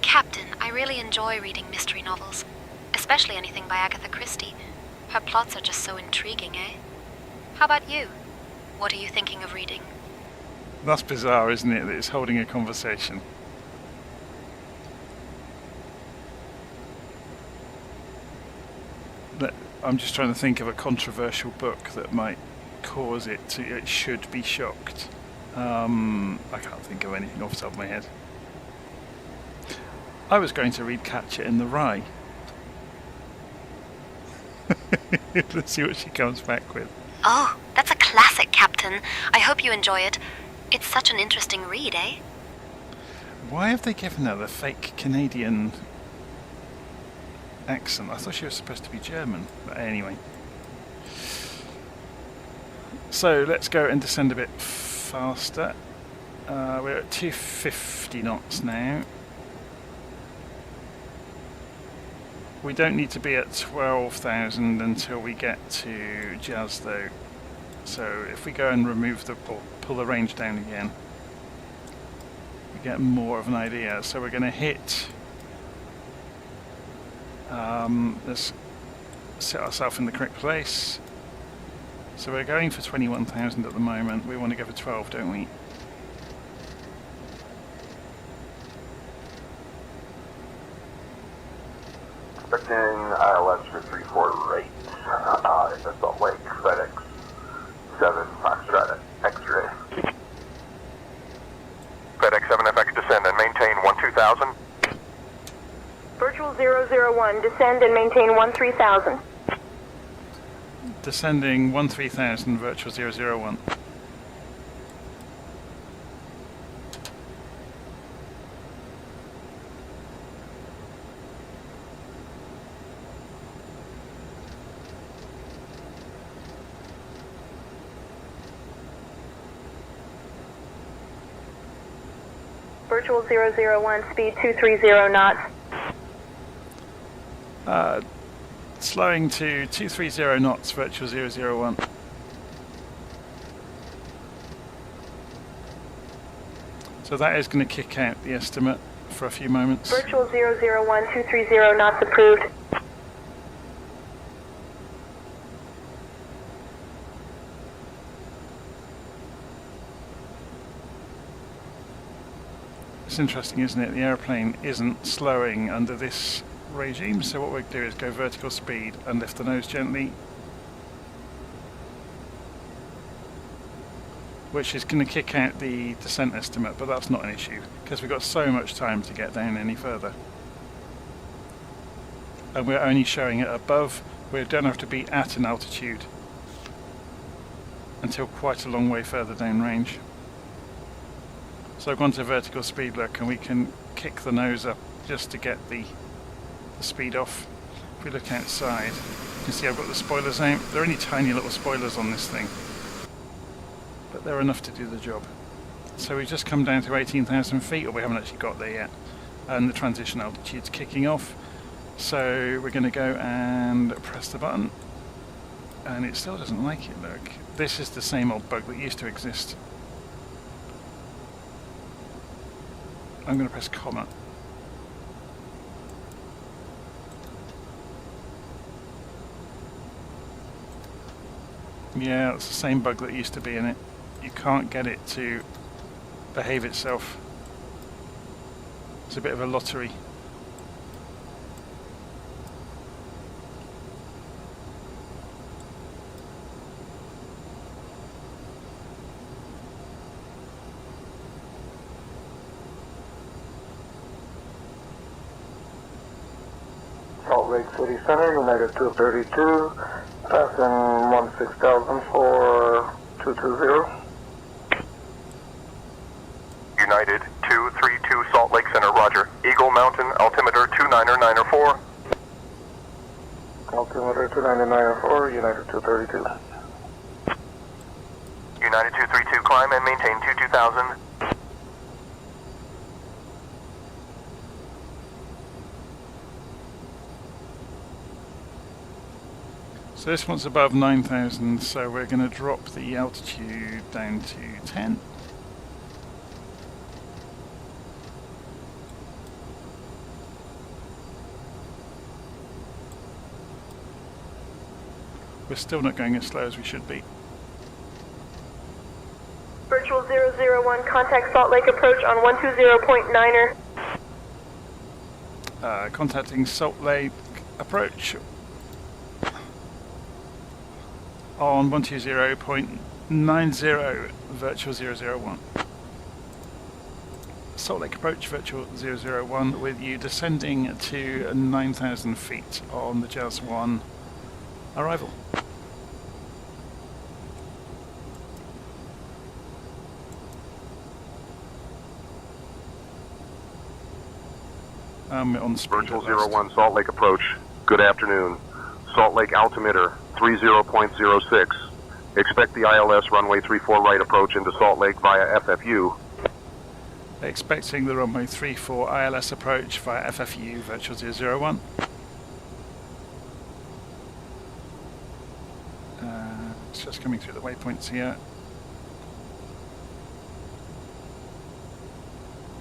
Captain, I really enjoy reading mystery novels, especially anything by Agatha Christie. Her plots are just so intriguing, eh? How about you? What are you thinking of reading? That's bizarre, isn't it, that it's holding a conversation? I'm just trying to think of a controversial book that might cause it should be shocked. I can't think of anything off the top of my head. I was going to read Catcher in the Rye. Let's see what she comes back with. Oh, that's a classic, Captain. I hope you enjoy it. It's such an interesting read, eh? Why have they given her the fake Canadian accent? I thought she was supposed to be German, but anyway. So let's go and descend a bit faster. We're at 250 knots now. We don't need to be at 12,000 until we get to Jazz though. So if we go and remove or pull the range down again, we get more of an idea. So we're going to hit, let's set ourselves in the correct place. So we're going for 21,000 at the moment. We want to go for 12, don't we? Expecting ILS for 3-4 rate in the Salt Lake FedEx 7 Foxtrot X-ray. FedEx 7FX descend and maintain 12,000. Virtual 001, descend and maintain 13,000. Descending 13,000, virtual 001. Virtual 001, speed 230 knots. Slowing to 230 knots, virtual 001. So that is going to kick out the estimate for a few moments. Virtual 001, 230 knots approved. It's interesting, isn't it? The airplane isn't slowing under this regime, so what we'll do is go vertical speed and lift the nose gently, which is going to kick out the descent estimate, but that's not an issue because we've got so much time to get down any further, and we're only showing it above. We don't have to be at an altitude until quite a long way further down range. So I've gone to vertical speed look, and we can kick the nose up just to get the speed off. If we look outside, you can see I've got the spoilers out. They're only tiny little spoilers on this thing, but they're enough to do the job. So we've just come down to 18,000 feet, or we haven't actually got there yet, and the transition altitude's kicking off. So we're going to go and press the button, and it still doesn't like it. Look, this is the same old bug that used to exist. I'm going to press comma. Yeah, it's the same bug that used to be in it. You can't get it to behave itself. It's a bit of a lottery. Salt Lake City Center, United 232, passing 16,000 for 220. United 232 Salt Lake Center, roger. Eagle Mountain, altimeter 29904. Altimeter 29904, United 232. United 232, climb and maintain 22,000. So this one's above 9,000, so we're going to drop the altitude down to 10. We're still not going as slow as we should be. Virtual 001, contact Salt Lake approach on 120.9er. Contacting Salt Lake approach on 120.90, virtual 001. Salt Lake approach, virtual 001, with you descending to 9,000 feet on the Jazz 1 arrival. On Virtual 01 Salt Lake approach. Good afternoon. Salt Lake altimeter 30.06. Expect the ILS runway 34 right approach into Salt Lake via FFU. Expecting the runway 34 ILS approach via FFU, virtual 001. It's just coming through the waypoints here.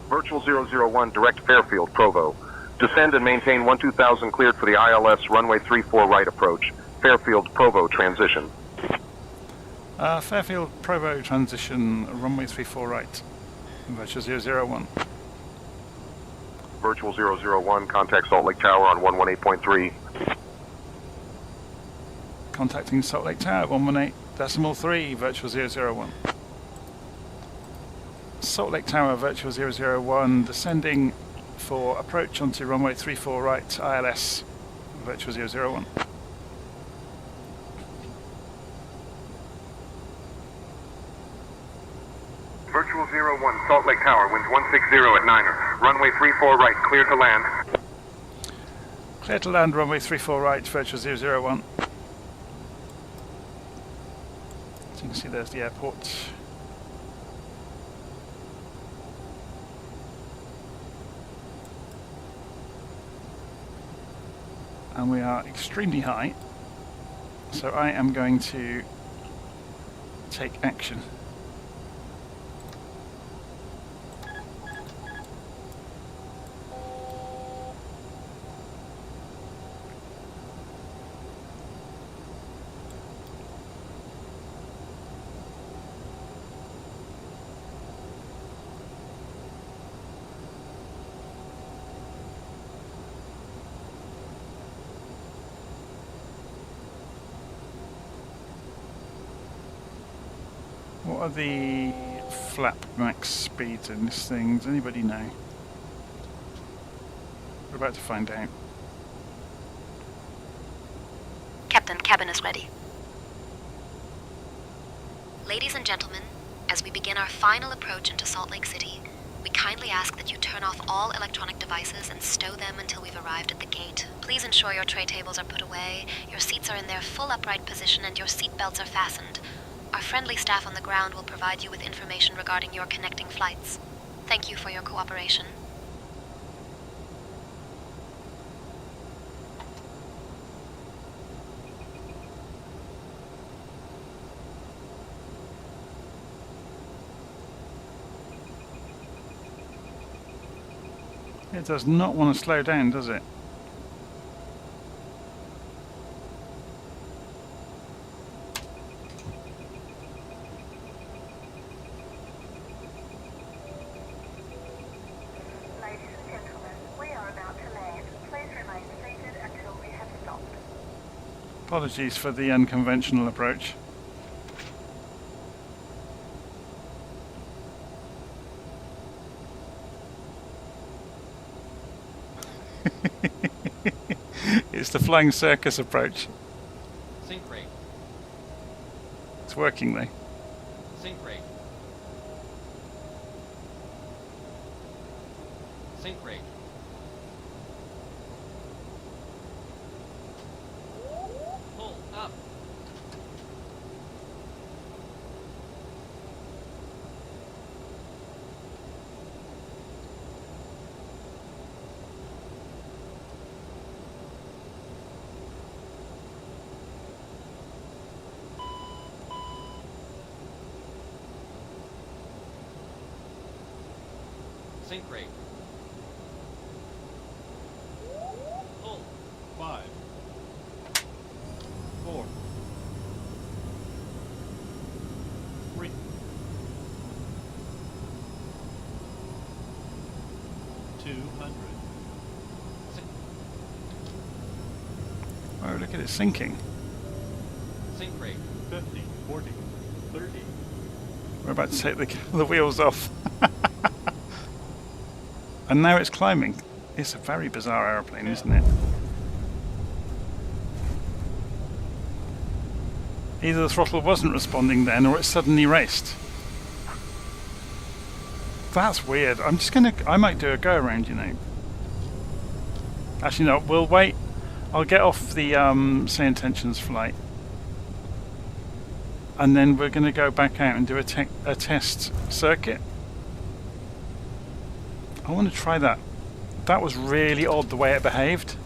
Virtual 001 direct Fairfield, Provo. Descend and maintain 12,000 cleared for the ILS runway 34 right approach. Fairfield, Provo transition. Fairfield, Provo transition, runway 34 right. Virtual 001. Virtual 001, contact Salt Lake Tower on 118.3. Contacting Salt Lake Tower, 118.3, virtual 001. Salt Lake Tower, virtual 001, descending for approach onto runway 34 right, ILS, virtual 001. Virtual 01, Salt Lake Tower, winds 160 at 9er. Runway 34 right, clear to land. Clear to land, runway 34 right, virtual 001. So you can see there's the airport. And we are extremely high, so I am going to take action. What are the flap max speeds in this thing? Does anybody know? We're about to find out. Captain, cabin is ready. Ladies and gentlemen, as we begin our final approach into Salt Lake City, we kindly ask that you turn off all electronic devices and stow them until we've arrived at the gate. Please ensure your tray tables are put away, your seats are in their full upright position, and your seat belts are fastened. Our friendly staff on the ground will provide you with information regarding your connecting flights. Thank you for your cooperation. It does not want to slow down, does it? Apologies for the unconventional approach. It's the flying circus approach. Sync rate. It's working though. Sync rate. Sync rate. Pull up. Sync rate. Pull. 5, 4, 3, 200. Oh, look at it sinking. Sync rate. 50, 40, 30. We're about to take the wheels off. And now it's climbing. It's a very bizarre aeroplane, isn't it? Either the throttle wasn't responding then, or it suddenly raced. That's weird. I might do a go around, you know. Actually, no, we'll wait. I'll get off the SayIntentions flight. And then we're going to go back out and do a test circuit. I want to try that. That was really odd the way it behaved.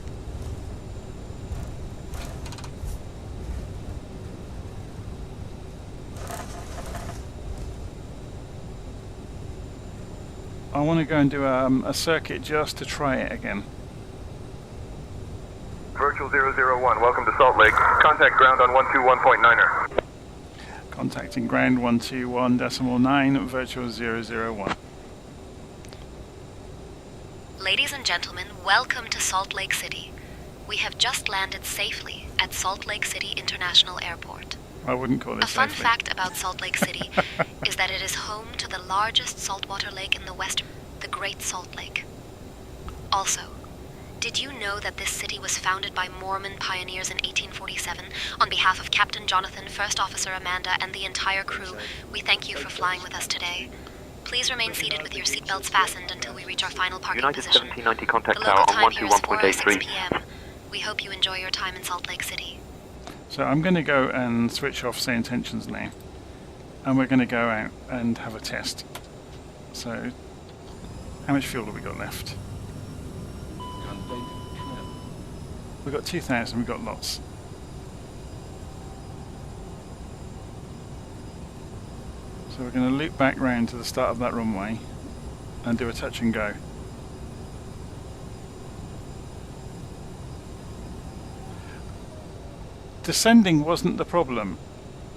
I want to go and do a circuit just to try it again. Virtual 001, welcome to Salt Lake. Contact ground on 121.9er. Contacting ground 121.9, virtual 001. Ladies and gentlemen, welcome to Salt Lake City. We have just landed safely at Salt Lake City International Airport. I wouldn't call it A fun safely. fact about Salt Lake City is that it is home to the largest saltwater lake in the West, the Great Salt Lake. Also, did you know that this city was founded by Mormon pioneers in 1847? On behalf of Captain Jonathan, First Officer Amanda, and the entire crew, we thank you for flying with us today. Please remain seated with your seatbelts fastened until we reach our final parking United position. 1790 contact The tower local on time here is 4:06 121.83. p.m. We hope you enjoy your time in Salt Lake City. So I'm going to go and switch off SayIntentions now. And we're going to go out and have a test. So, how much fuel have we got left? We've got 2,000, we've got lots. So we're going to loop back round to the start of that runway and do a touch and go. Descending wasn't the problem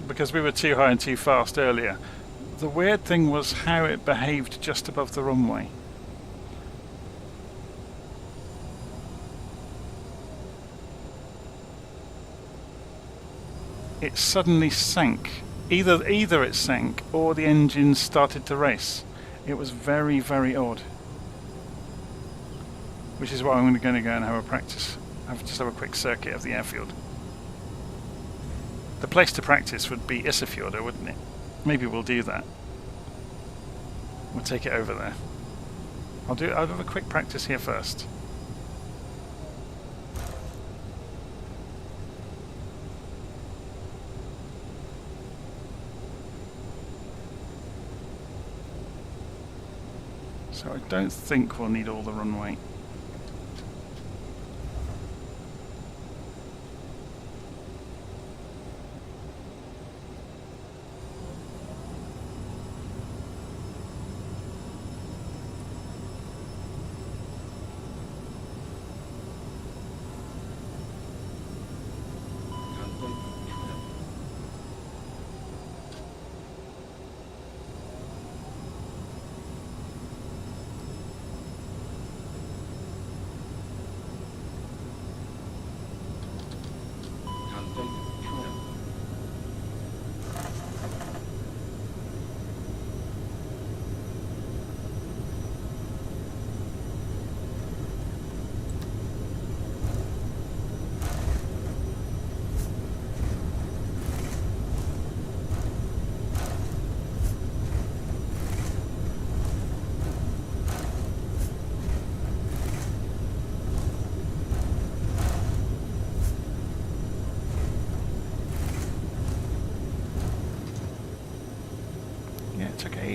because we were too high and too fast earlier. The weird thing was how it behaved just above the runway. It suddenly sank. Either it sank or the engine started to race. It was very, very odd. Which is why I'm going to go and have a practice. Just have a quick circuit of the airfield. The place to practice would be Isafjorda, wouldn't it? Maybe we'll do that. We'll take it over there. I'll have a quick practice here first. So I don't think we'll need all the runway.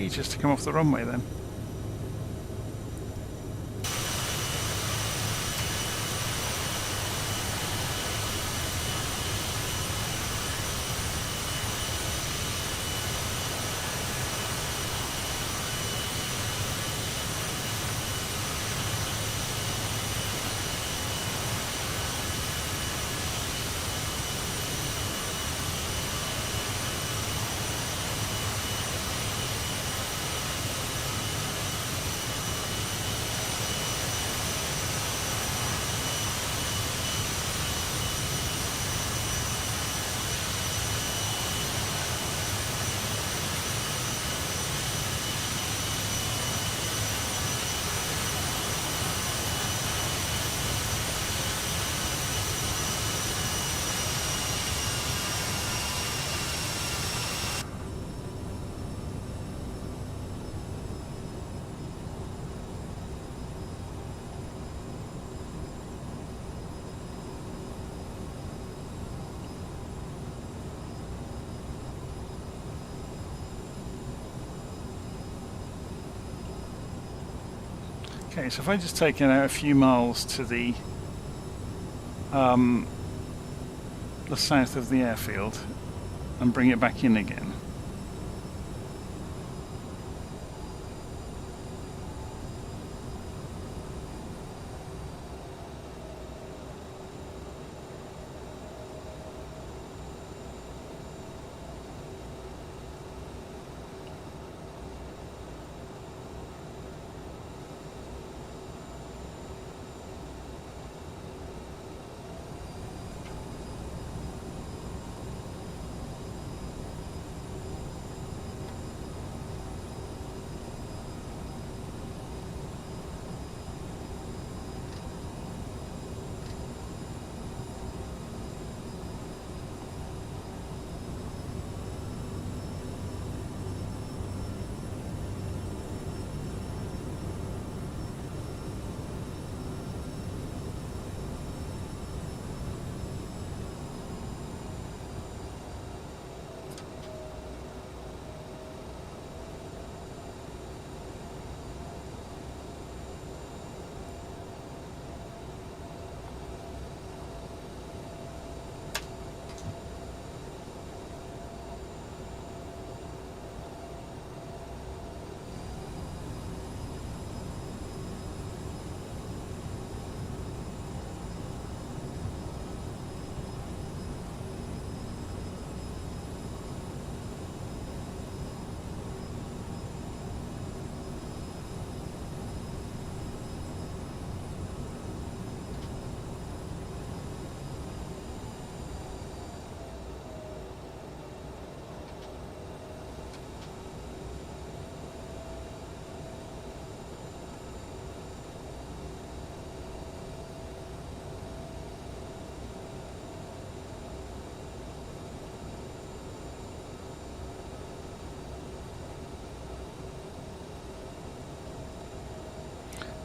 ages to come off the runway then. Okay, so if I just take it out a few miles to the south of the airfield and bring it back in again.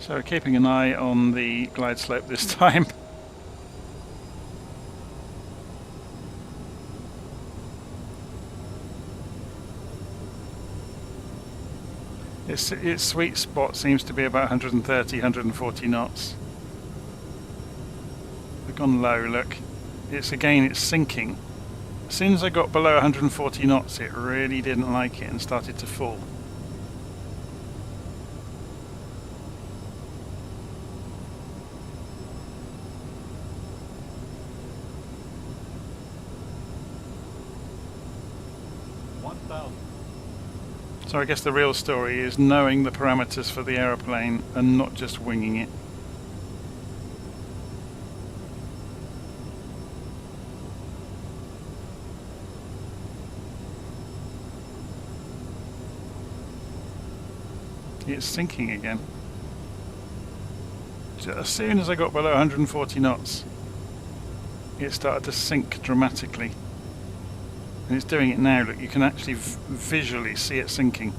So we're keeping an eye on the glide slope this time. Its sweet spot seems to be about 130, 140 knots. We've gone low, look. It's sinking. As soon as I got below 140 knots, it really didn't like it and started to fall. So I guess the real story is knowing the parameters for the aeroplane and not just winging it. It's sinking again. As soon as I got below 140 knots, it started to sink dramatically. And it's doing it now. Look, you can actually visually see it sinking.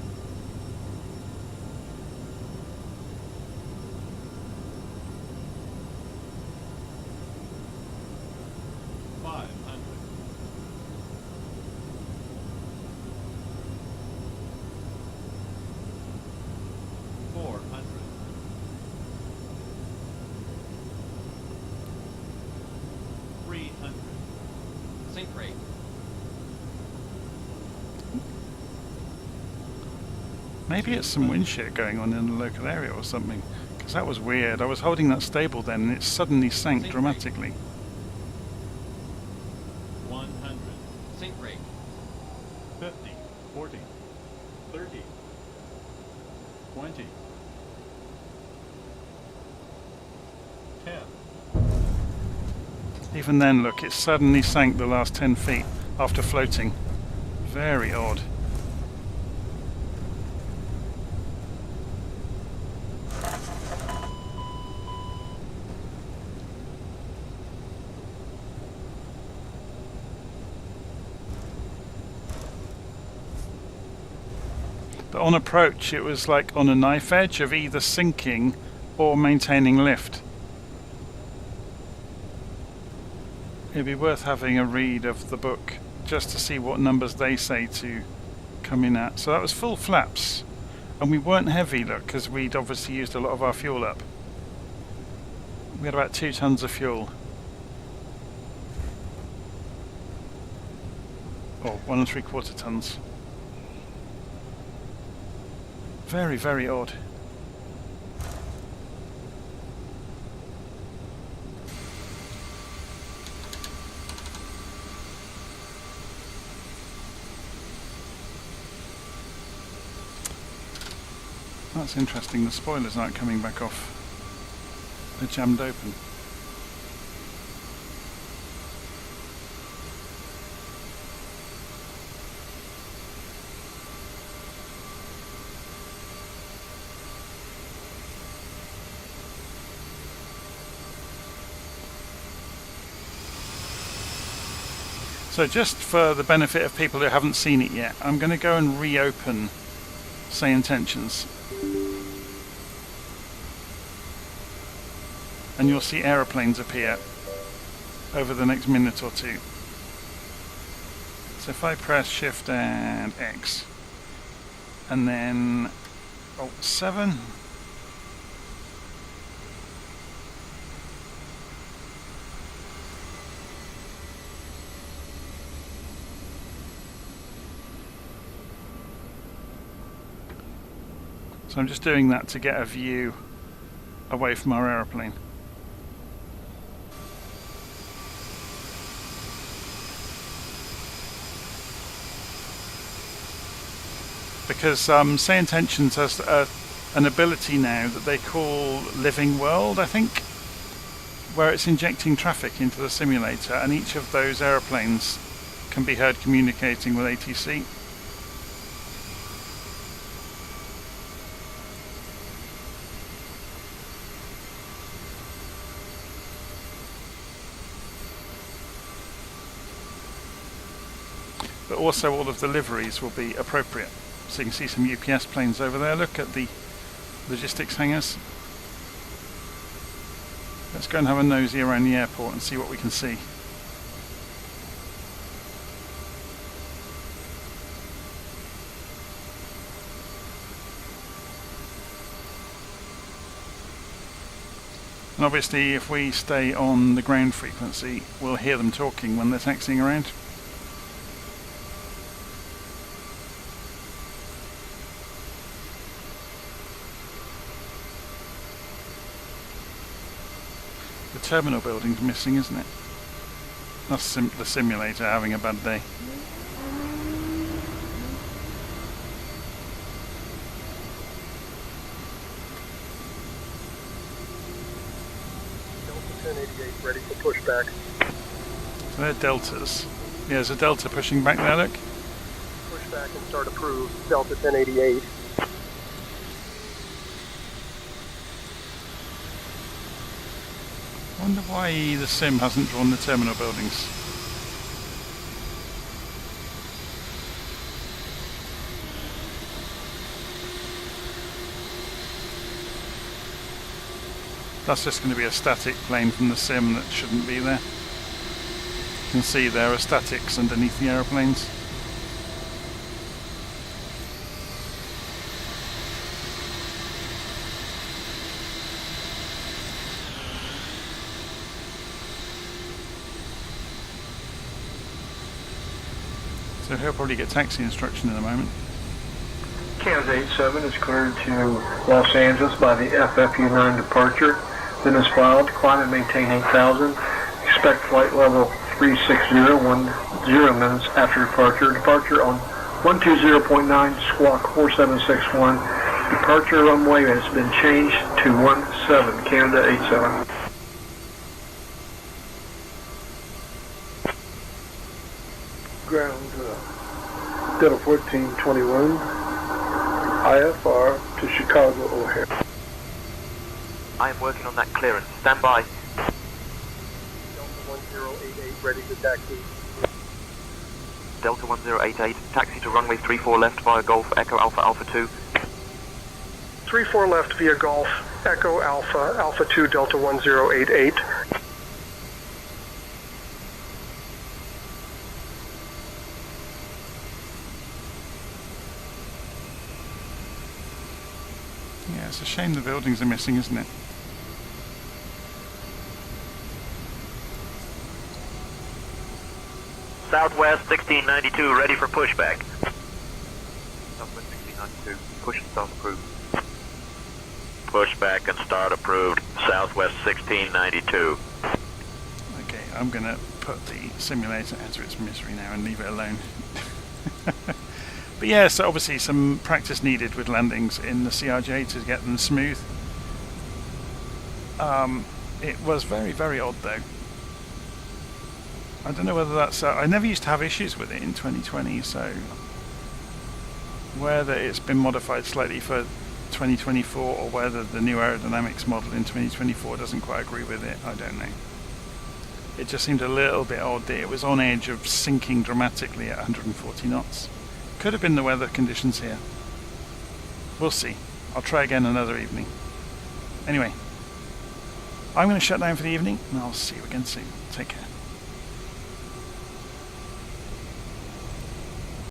Maybe it's some wind shear going on in the local area or something, because that was weird. I was holding that stable then and it suddenly sank dramatically. 100. Sink rate. 50, 40, 30, 20, 10. Even then, look, it suddenly sank the last 10 feet after floating. Very odd. But on approach, it was like on a knife edge of either sinking or maintaining lift. It'd be worth having a read of the book just to see what numbers they say to come in at. So that was full flaps, and we weren't heavy, look, because we'd obviously used a lot of our fuel up. We had about 2 tons of fuel. Or 1 3/4 tons. Very, very odd. That's interesting, the spoilers aren't coming back off. They're jammed open. So just for the benefit of people who haven't seen it yet, I'm going to go and reopen SayIntentions. And you'll see aeroplanes appear over the next minute or two. So if I press Shift and X, and then Alt 7, so I'm just doing that to get a view away from our aeroplane. Because SayIntentions has an ability now that they call Living World, I think, where it's injecting traffic into the simulator, and each of those aeroplanes can be heard communicating with ATC. But also all of the liveries will be appropriate. So you can see some UPS planes over there. Look at the logistics hangars. Let's go and have a nosy around the airport and see what we can see. And obviously if we stay on the ground frequency, we'll hear them talking when they're taxiing around. The terminal building's missing, isn't it? That's the simulator having a bad day. Delta 1088 ready for pushback. So they're deltas. Yeah, there's a delta pushing back there, look. Pushback and start approved. Delta 1088. I wonder why the sim hasn't drawn the terminal buildings. That's just going to be a static plane from the sim that shouldn't be there. You can see there are statics underneath the aeroplanes. So he'll probably get taxi instruction in a moment. Kansas 87 is cleared to Los Angeles by the FFU9 departure. Then is filed. Climb and maintain 8,000. Expect flight level 360, 10 minutes after departure. Departure on 120.9, squawk 4761. Departure runway has been changed to 17, Canada 87. Ground Delta 1421, IFR to Chicago O'Hare. I am working on that clearance. Stand by. Delta 1088, ready to taxi. Delta 1088, taxi to runway 34 left via Golf Echo Alpha Alpha 2. 34 left via Golf Echo Alpha Alpha 2 Delta 1088. Yeah, it's a shame the buildings are missing, isn't it? Southwest 1692, ready for pushback. Southwest 1692, push and start approved. Pushback and start approved. Southwest 1692. Okay, I'm going to put the simulator out of its misery now and leave it alone. But yeah, so obviously some practice needed with landings in the CRJ to get them smooth. It was very, very odd though. I don't know whether that's... I never used to have issues with it in 2020, so whether it's been modified slightly for 2024 or whether the new aerodynamics model in 2024 doesn't quite agree with it, I don't know. It just seemed a little bit odd that it was on edge of sinking dramatically at 140 knots. Could have been the weather conditions here. We'll see. I'll try again another evening. Anyway, I'm going to shut down for the evening and I'll see you again soon. Take care.